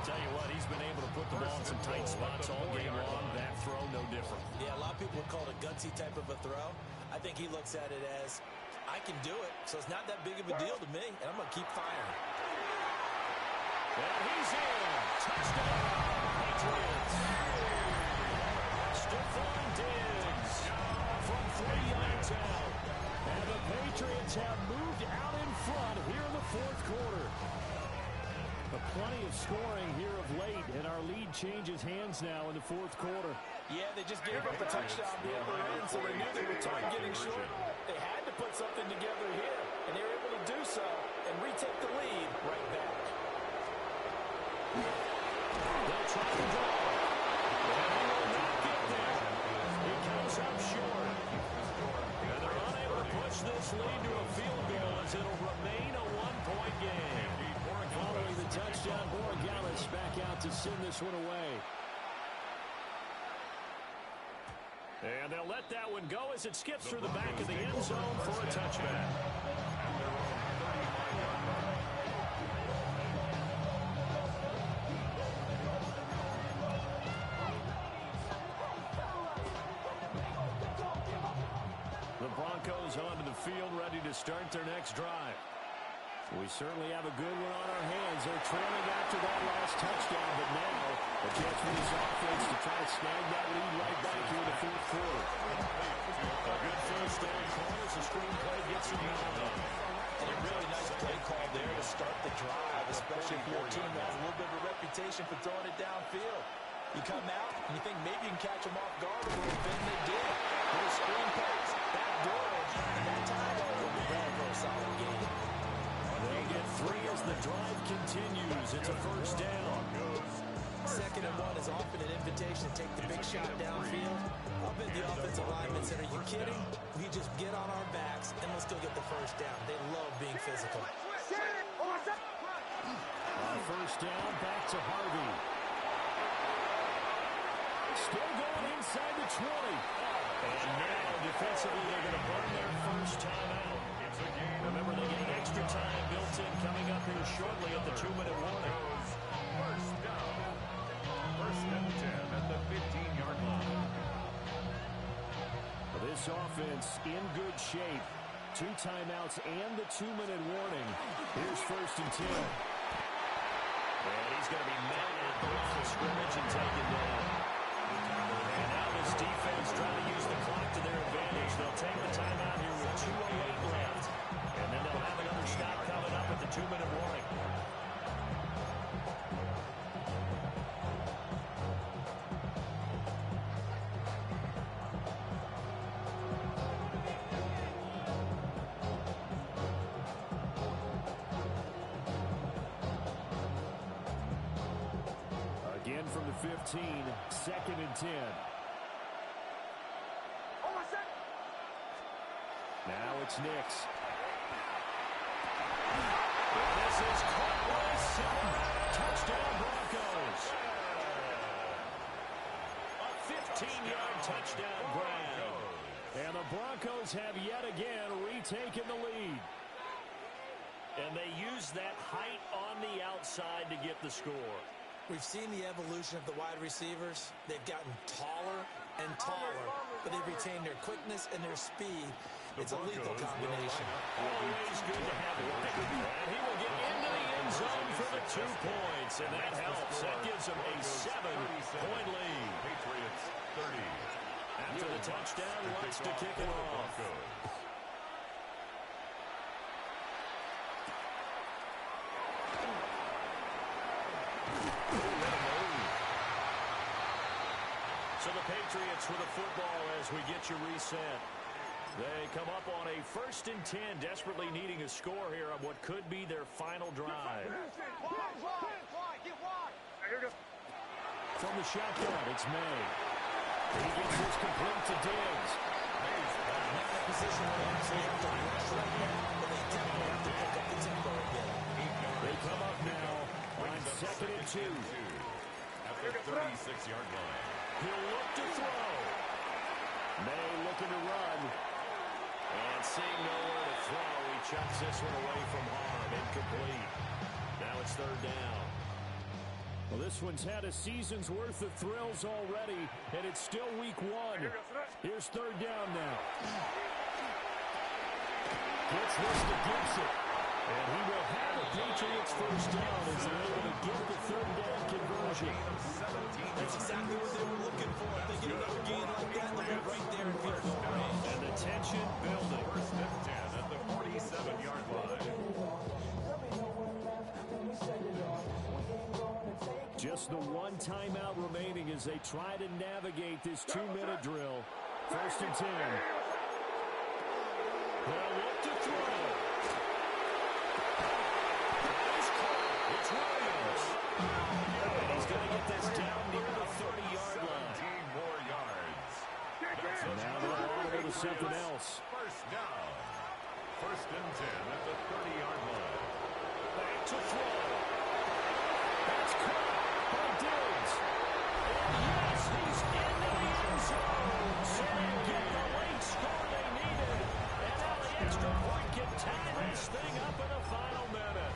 G: Tell you what, he's been able to put the ball in some tight spots all game long. That throw, no different.
C: Yeah, a lot of people would call it a gutsy type of a throw. I think he looks at it as, I can do it, so it's not that big of a deal to me, and I'm going to keep firing.
G: And he's in. Touchdown, Patriots. Stephon Diggs from 3 yards out. And the Patriots have moved out in front here in the fourth quarter. But plenty of scoring here of late, and our lead changes hands now in the fourth quarter.
C: Yeah, they just gave up a touchdown the other end, so they knew they were time getting short. They had to put something together here, and they were able to do so and retake the lead right back.
G: They'll try to draw. And he will not get there. He comes up short. And they're unable to push this lead to a field goal as it'll remain a 1-point game. Following the touchdown, Borregales back out to send this one away. And they'll let that one go as it skips through the back of the end zone for a touchback. The Broncos onto the field, ready to start their next drive. We certainly have a good one on our hands. They're trailing after that last touchdown, but now a chance for this offense to try to snag that lead right back here in the fourth quarter.
B: A good first down call as the screenplay gets him going.
C: And a really nice play call there to start the drive, especially if you're a team that has a little bit of a reputation for throwing it downfield. You come out and you think maybe you can catch them off guard a little bit, and they did. Little screen pass, back door, and that time it was a very solid game.
G: They'll get 3 as the drive continues. It's a first down.
C: 2nd and 1 is often an invitation to take the big shot downfield. I'll bet the offensive linemen said, are you kidding? We just get on our backs and let's go get the first down. They love being physical.
G: First down, back to Harvey. Still going inside the 20. And now, defensively, they're going to burn their first time out. Remember, they get an extra time built in coming up here shortly at the 2-minute warning.
D: First down. 1st and 10 at the 15-yard line.
G: This offense in good shape. 2 timeouts and the 2-minute warning. Here's 1st and 10.
B: And he's going to be met at the line of scrimmage and taken down. And now this defense trying to use the clock to their advantage. They'll take the timeout here with 2:08 left. And then they'll have another stop coming up at the 2-minute warning.
G: Again from the 15, 2nd and 10. Now it's Nix.
B: This is caught by 7. Touchdown Broncos. A 15-yard touchdown grab.
G: And the Broncos have yet again retaken the lead.
B: And they use that height on the outside to get the score.
C: We've seen the evolution of the wide receivers. They've gotten taller and taller, but they've retained their quickness and their speed. It's a lethal combination.
B: Always good to have White. And he will get into the end zone for the 2 points, and that helps. That gives them a 7-point lead.
D: Patriots 30.
B: After the touchdown, wants to kick it off. So the Patriots with the football as we get you reset. They come up on a 1st and 10, desperately needing a score here on what could be their final drive.
G: From the shotgun, it's May. He gets this complete to Diggs.
C: Not in a position where they actually have to rush right now, but they definitely have to pick up the tempo again.
G: They come up now on 2nd and 2.
D: At the 36-yard line.
G: He'll look to throw. May looking to run.
B: And seeing nowhere to throw, he chucks this one away from harm. Incomplete. Now it's 3rd down.
G: Well, this one's had a season's worth of thrills already, and it's still week 1. Here's 3rd down now. Gets this to Gibson. And he will have the Patriots first down as they're able to get the 3rd down conversion.
C: That's exactly what they were looking for. If they get another gain like that, they'll be right there in field goal range.
B: And the tension building.
D: 1st and 10 at the 47-yard line.
G: Just the 1 timeout remaining as they try to navigate this 2-minute drill. 1st and 10. They'll look to throw.
B: It's Williams. And he's going to get this down near the 30-yard line.
D: 17 more yards.
G: Now they're on to something else.
D: 1st down. 1st and 10 at the 30-yard line.
B: Back to throw.
G: That's caught by Diggs.
B: And yes, he's into the end zone. So they get the late score they needed. And now the extra point can tie this thing up in the final minute.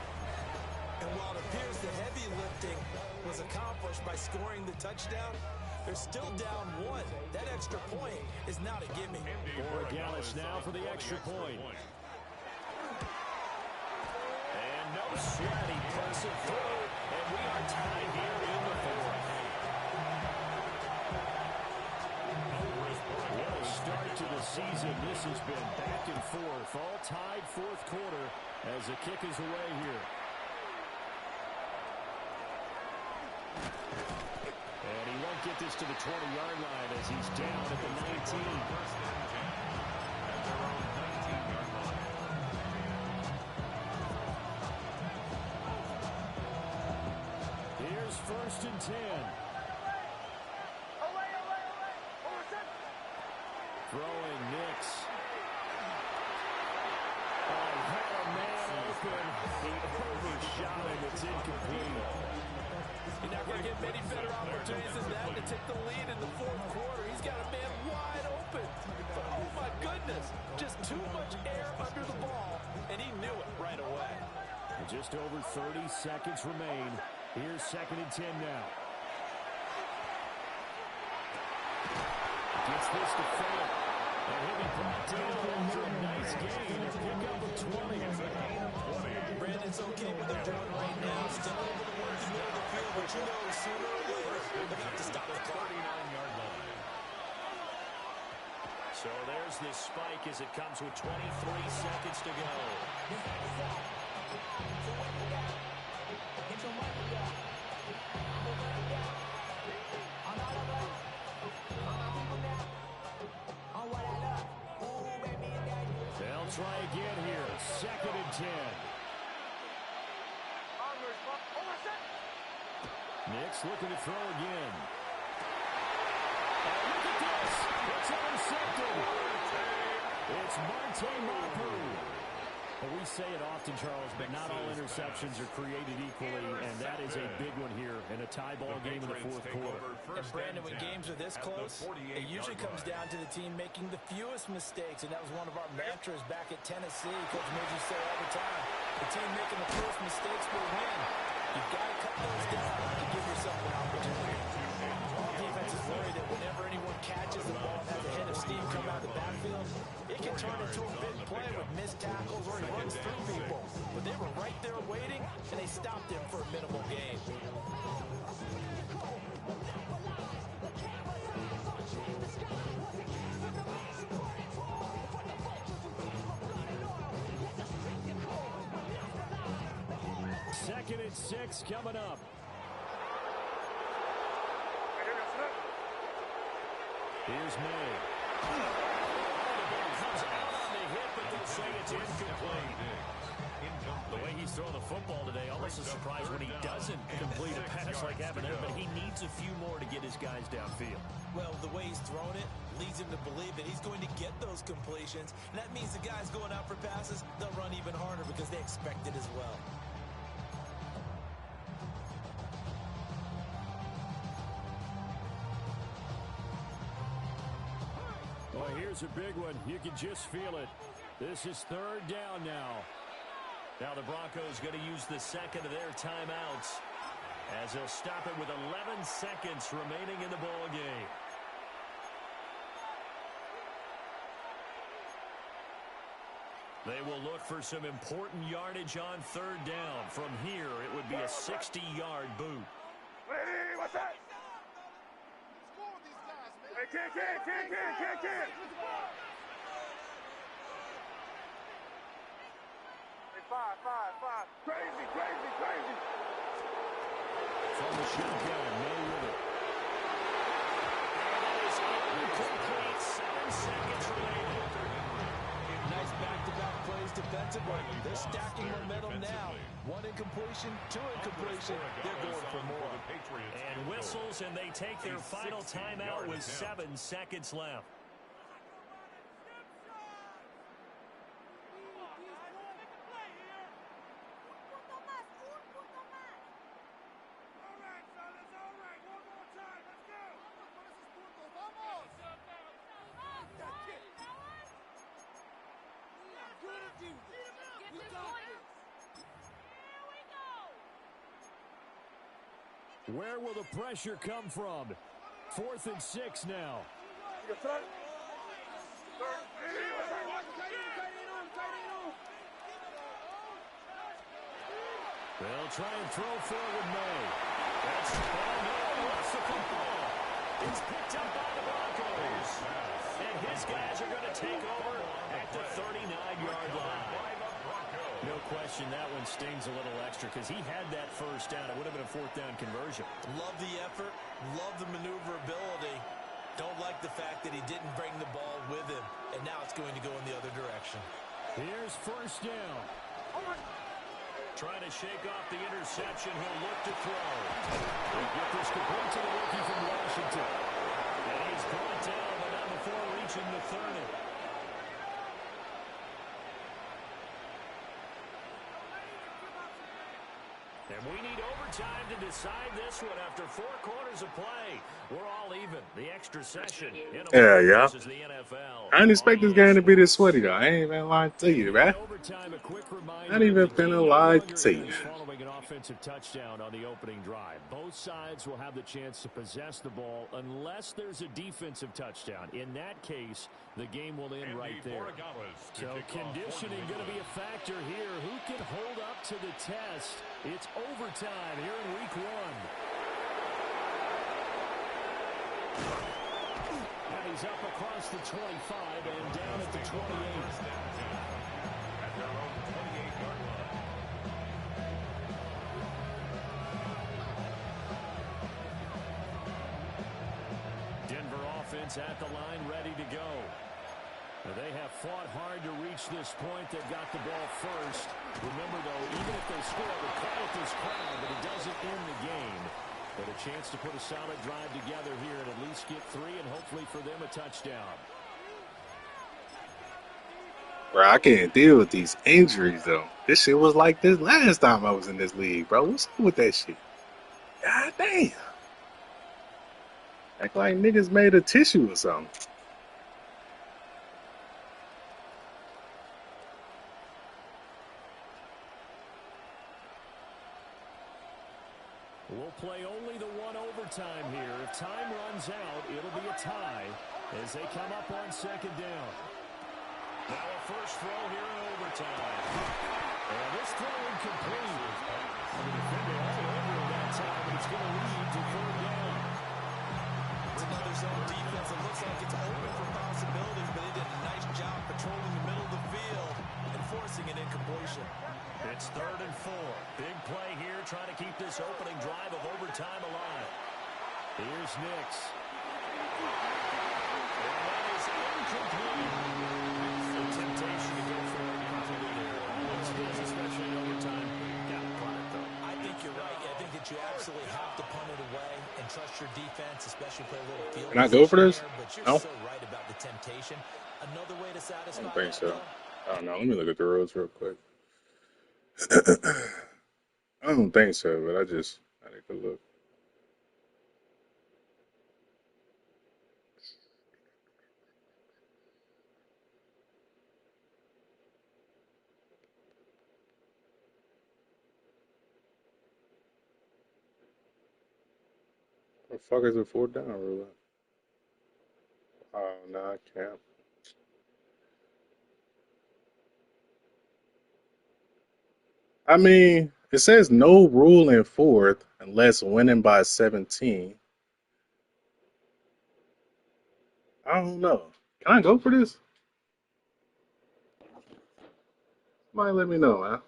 C: And while it appears the heavy lifting was accomplished by scoring the touchdown, they're still down 1. That extra point is not a gimme.
G: For Dallas now for the extra point.
B: A
G: close, yet he puts it through, and we are tied here in the fourth. What a start to the season. This has been back and forth, all tied fourth quarter as the kick is away here. And he won't get this to the 20-yard line as he's down at the 19. Here's 1st and 10. Throwing Nix. Oh, had a man open. He overshot him. It's incomplete.
F: You're not going to get many better opportunities than that to take the lead in the fourth quarter. He's got a man wide open. But, oh, my goodness, just too much air under the ball, and he knew it right away.
G: And just over 30 seconds remain. Here's 2nd and 10 now. Gets this to fail. And he'll be brought down after a nice gain. A pick up of 20.
F: Brandon's okay what they're doing right now. Still able to work the middle of the field, but you know sooner or later they're going to stop the clock.
D: 39-yard line.
G: So there's this spike as it comes with 23 seconds to go. They'll try again here. 2nd and 10. Nix looking to throw again. And look at this. It's intercepted. It's Marte Mapu. Well, we say it often, Charles, but not all interceptions are created equally, and that is a big one here in a tie ball game in the fourth quarter.
F: And Brandon, when games are this close, it usually comes down to the team making the fewest mistakes, and that was one of our mantras back at Tennessee. Coach Midge say all the time, the team making the fewest mistakes will win. You've got to cut those down to give yourself an opportunity. All defenses worry that whenever anyone catches the ball and has a head of steam come out of the backfield, it can turn into a big play with missed tackles or he runs through people. But they were right there waiting, and they stopped him for a minimal gain.
G: Second and 6 coming up. Here's May. Comes out on the hit, but they'll say it's incomplete. The way he's throwing the football today, almost a surprise when he doesn't complete a pass like Habanero, but he needs a few more to get his guys downfield.
F: Well, the way he's thrown it leads him to believe that he's going to get those completions. And that means the guys going out for passes, they'll run even harder because they expect it as well.
G: Well, here's a big one. You can just feel it. This is 3rd down now. Now the Broncos going to use the second of their timeouts as they'll stop it with 11 seconds remaining in the ball game. They will look for some important yardage on 3rd down. From here, it would be a 60-yard boot.
E: Hey, what's that? Hey, kid. Hey, five. Crazy.
G: From the shotgun, May with it. And that is incomplete. 7 seconds remaining.
F: Nice back-to-back plays defensively. They're stacking momentum now. 1 incompletion, 2 incompletion. They're going for more.
G: And whistles, and they take their final timeout with 7 seconds left. Where will the pressure come from? 4th and 6 now. They'll try and throw forward May. That's lost the football. It's picked up by the Broncos. And his guys are going to take over at the 39-yard line. No question that one stings a little extra because he had that first down. It would have been a fourth down conversion.
C: Love the effort. Love the maneuverability. Don't like the fact that he didn't bring the ball with him. And now it's going to go in the other direction.
G: Here's first down. Trying to shake off the interception. He'll look to throw. He'll get this complete to the rookie from Washington. And he's brought down, but not before reaching the 30. And we need overtime to decide this one. After 4 quarters of play, we're all even. The extra session.
H: Yeah.
G: The NFL.
H: I didn't expect this game to be this sweaty, though. I ain't even lying to you, man. Not even finna lie to you.
G: Following an offensive touchdown on the opening drive. Both sides will have the chance to possess the ball unless there's a defensive touchdown. In that case, the game will end right there. So conditioning going to be a factor here. Who can hold up to the test? It's overtime here in week 1. And he's up across the 25 and down at the 28.
D: At their own 28-yard line.
G: Denver offense at the line, ready to go. They have fought hard to reach this point. They've got the ball first. Remember, though, even if they score, they call it this crowd, but it doesn't end the game. But a chance to put a solid drive together here and at least get 3 and hopefully for them a touchdown.
H: Bro, I can't deal with these injuries, though. This shit was like this last time I was in this league, bro. What's up with that shit? God damn. Act like niggas made of tissue or something.
G: We'll play only the 1 overtime here. If time runs out, it'll be a tie as they come up on second down. Now a first throw here in overtime. And this throw incomplete. The defender all over it that time, but it's going to lead to 3rd down.
C: It's another zone defense. It looks like it's open for possibilities, but they did a nice job patrolling the middle of the field and forcing an incompletion.
G: It's 3rd and 4. Big play here, trying to keep this opening drive of overtime alive. Here's Nix. And that is incomplete. The temptation to go for it probably there. Always is, especially in overtime. Got to punt it, though.
C: I think you're right. I think that you absolutely have to punt it away and trust your defense, especially play a little field.
H: Can I go for this?
C: But you're
H: No.
C: so right about the temptation. Another way to satisfy
H: I don't think
C: that,
H: so.
C: though?
H: I don't know. Let me look at the rules real quick. I don't think so, but I need to look. What the fuck is a 4th down rule? Oh, no, I can't. I mean, it says no rule in 4th unless winning by 17. I don't know. Can I go for this? Somebody let me know, man.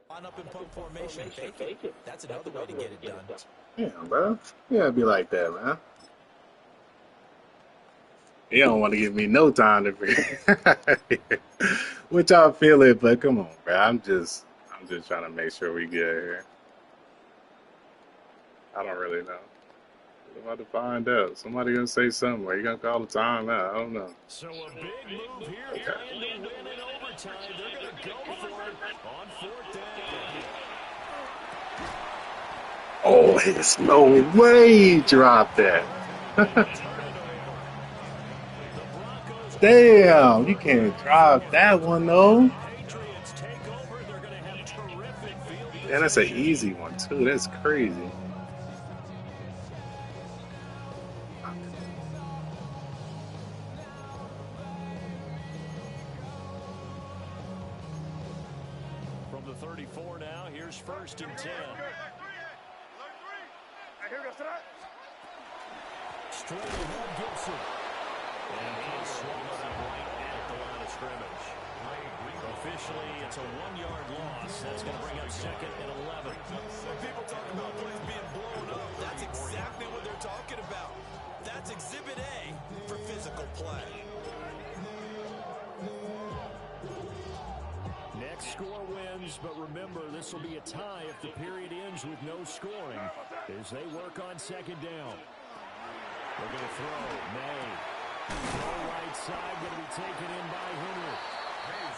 C: Line up in punt formation, fake it. That's another way to get it done.
H: Damn, bro. You gotta be like that, man. You don't want to give me no time to figure. Which y'all feel it, but come on, bro. I'm just trying to make sure we get here. I don't really know. I'm about to find out. Somebody gonna say something. Or you gonna call the time out? I don't know.
G: So a big move here, trying to win in overtime. They're going to go for it on 4th down.
H: Oh, there's no way he dropped that.
G: The Broncos
H: Damn, you can't drive that one though.
G: Patriots take over. They're going to have terrific field
H: Yeah, that's an
G: position.
H: easy one too. That's crazy.
G: From the 34 now, here's 1st and 10. Straight ahead, Gibson. And he swallowed it right at the line of scrimmage. Officially, it's a 1-yard loss. That's going to bring up 2nd and 11.
C: When people talk about plays being blown up, that's exactly what they're talking about. That's Exhibit A for physical play.
G: Next score wins, but remember, this will be a tie if the period ends with no scoring as they work on 2nd down. They're going to throw. May. Throw right side, going to be taken in by Henry.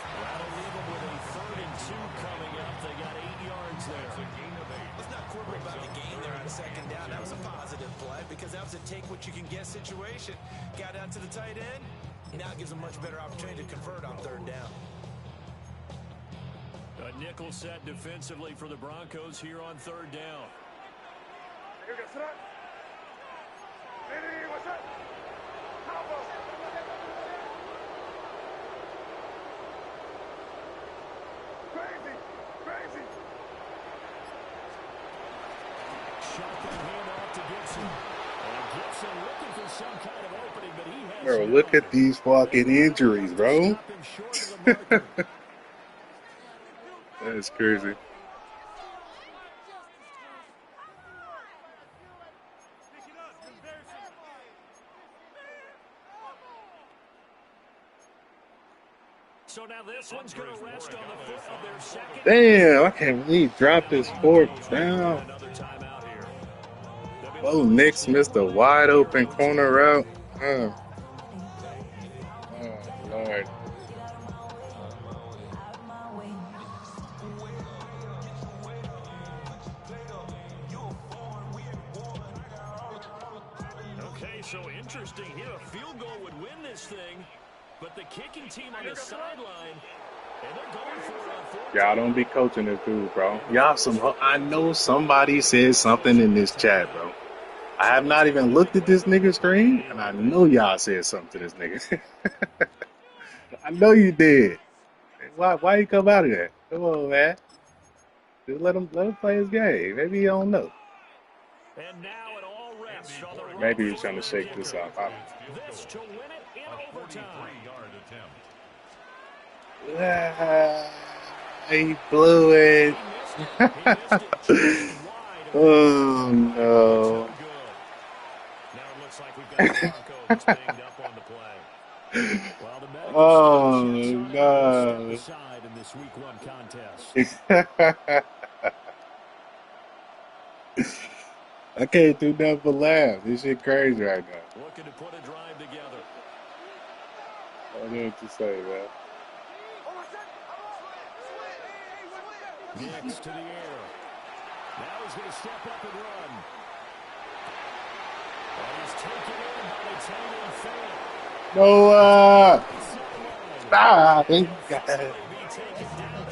G: That'll leave them with a 3rd and 2 coming up. They got 8 yards there.
C: Let's not quibble about the game there on 2nd down. That was a positive play because that was a take-what-you-can-get situation. Got out to the tight end, and now it gives them much better opportunity to convert on 3rd down.
G: A nickel set defensively for the Broncos here on 3rd down. Shotgun handoff to Gibson. And Gibson looking for some kind of opening, but he has
H: Bro, look at these fucking injuries, bro.
G: stop him short of the marker.
H: That's crazy.
G: So now this one's going to rest on the foot of their 2nd.
H: Damn, I can't believe he dropped his 4th down.
G: Another timeout here.
H: Oh, Knicks missed a wide open corner route. Oh, Lord.
G: Okay, so interesting here. A field goal would win this thing, but the kicking team on the sideline, and they're going for it on 4th.
H: Y'all don't be coaching this dude, bro. I know somebody said something in this chat, bro. I have not even looked at this nigga's screen, and I know y'all said something to this nigga. I know you did. Why you come out of that? Come on, man. Just let him play his game. Maybe he don't know.
G: And now it all rests on the right
H: Maybe he's
G: foot
H: trying to
G: of
H: shake
G: the
H: this
G: kicker.
H: off.
G: This to win it in overtime.
D: 43-yard attempt.
H: He blew it.
G: He missed it just wide.
H: Oh, no.
G: Good. Now it looks like we've got the Broncos banged up on the play. Well, the medical
H: Oh,
G: staff should step
H: no.
G: aside in this week 1 contest.
H: I can't do nothing but laugh. This shit crazy right now.
G: Looking to put a drive together.
H: I don't know what to say, man.
G: Next to the air. Now he's going to step up and run. And he's taken in by the Italian fan.
H: No, thank God.
G: Finally be taken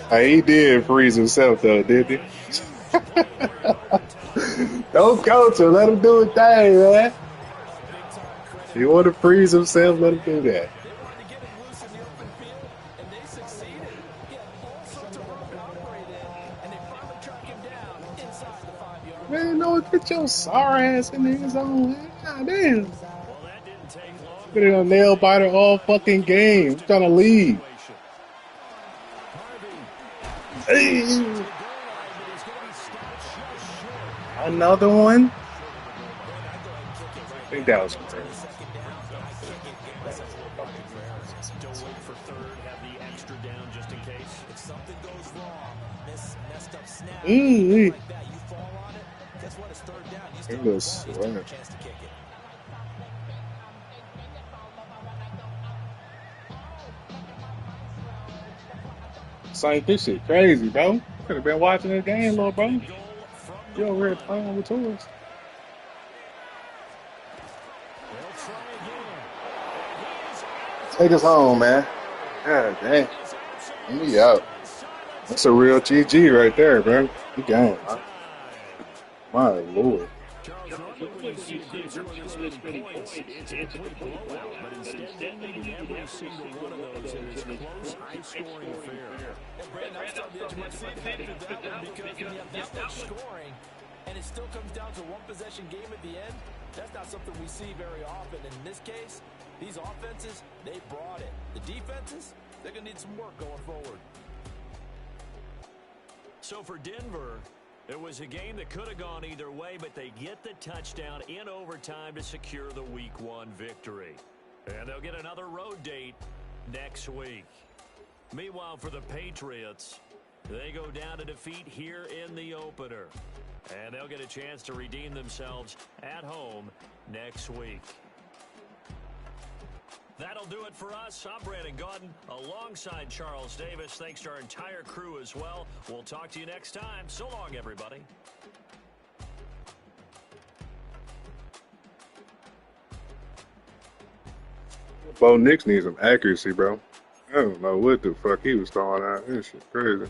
G: down.
H: He did freeze himself, though, didn't he? Don't coach him. Let him do his thing, man. He want to freeze himself, let him do that.
C: They wanted to get him loose in the open field, and they succeeded. He had all sorts of room to operate in, and they finally tracked him down inside the 5-yard line.
H: Man, no, get your sorry ass in his own. God damn.
G: Well, that didn't take long.
H: Been a nail biter all fucking game. I'm trying to leave. Hey. Another one? I think that was crazy.
G: Don't wait for 3rd. Have the extra down just in case.
C: If something goes wrong, messed up snap,
H: Ooh,
C: like that, you fall on it, guess what? It's 3rd down. You
H: It
C: still
H: was
C: have the ball, you still have
H: swear.
C: a chance to kick it.
H: Saint, this shit crazy, bro. Could have been watching this game, little bro. You over here playing with toys. Take us home, man. God dang. Let me out. That's a real GG right there, bro. Good game, huh? My lord.
G: Charles, normally when you see a group score this many points, it's a complete blowout. But instead, they lead every single one of those in this close, high-scoring affair.
F: And Brandon, I'm still on the edge of my seat after that one because when you have that much scoring and it still comes down to a one-possession game at the end, that's not something we see very often. And in this case, these offenses, they brought it. The defenses, they're going to need some work going forward.
G: So for Denver, it was a game that could have gone either way, but they get the touchdown in overtime to secure the Week 1 victory. And they'll get another road date next week. Meanwhile, for the Patriots, they go down to defeat here in the opener. And they'll get a chance to redeem themselves at home next week. That'll do it for us. I'm Brandon Gaudin alongside Charles Davis. Thanks to our entire crew as well. We'll talk to you next time. So long, everybody.
H: Bo Nix needs some accuracy, bro. I don't know what the fuck he was throwing out. This shit crazy.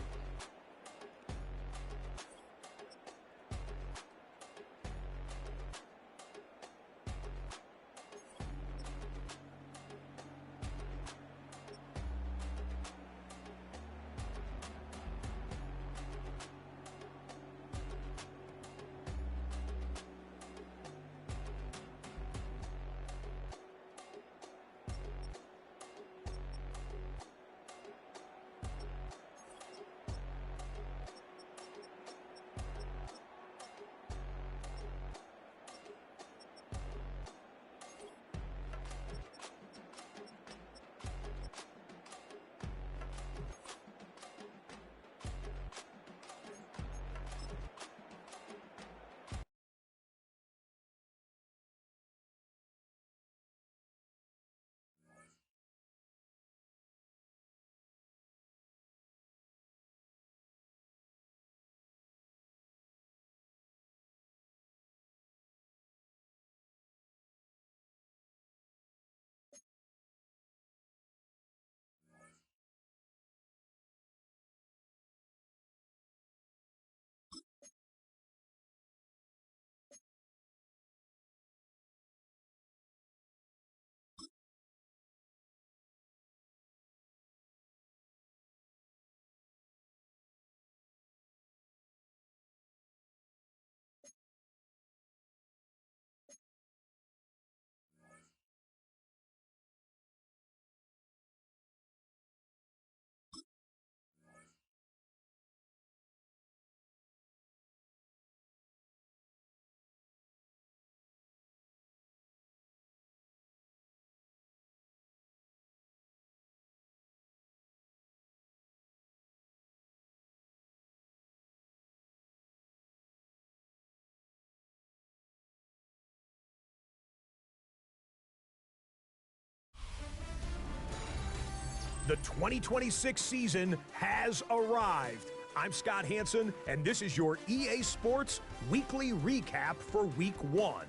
I: The 2026 season has arrived. I'm Scott Hansen, and this is your EA Sports Weekly Recap for Week 1.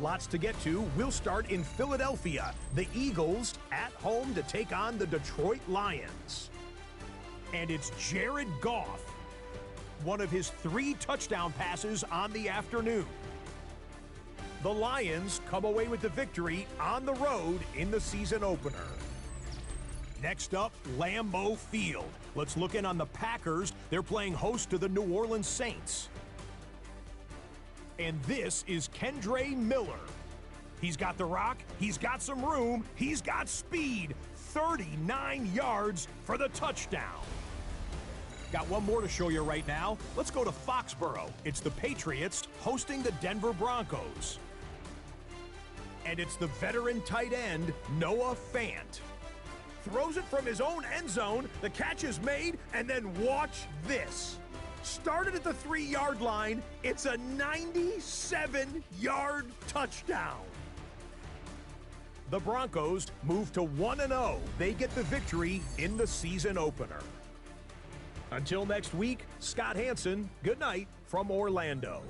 I: Lots to get to. We'll start in Philadelphia. The Eagles at home to take on the Detroit Lions. And it's Jared Goff, one of his 3 touchdown passes on the afternoon. The Lions come away with the victory on the road in the season opener. Next up, Lambeau Field. Let's look in on the Packers. They're playing host to the New Orleans Saints. And this is Kendre Miller. He's got the rock, he's got some room, he's got speed. 39 yards for the touchdown. Got one more to show you right now. Let's go to Foxborough. It's the Patriots hosting the Denver Broncos. And it's the veteran tight end, Noah Fant. Throws it from his own end zone, the catch is made, and then watch this. Started at the 3-yard line, it's a 97-yard touchdown. The Broncos move to 1-0. They get the victory in the season opener. Until next week, Scott Hansen, good night from Orlando.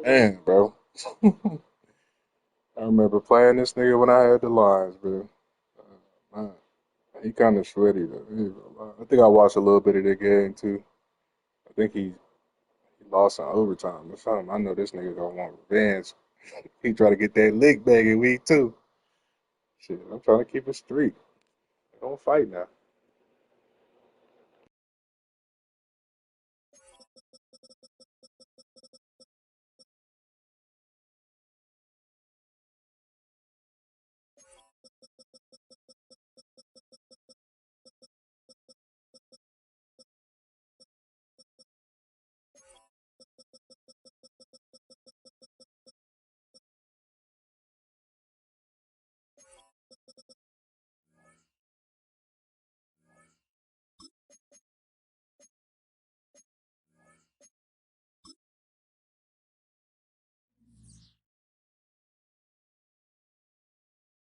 H: Man, bro. I remember playing this nigga when I had the Lions, bro. Man, he kind of sweaty, though. I think I watched a little bit of the game, too. I think he lost in overtime or something. I know this nigga gonna want revenge. He try to get that lick back in week 2. Shit, I'm trying to keep a streak. Don't fight now.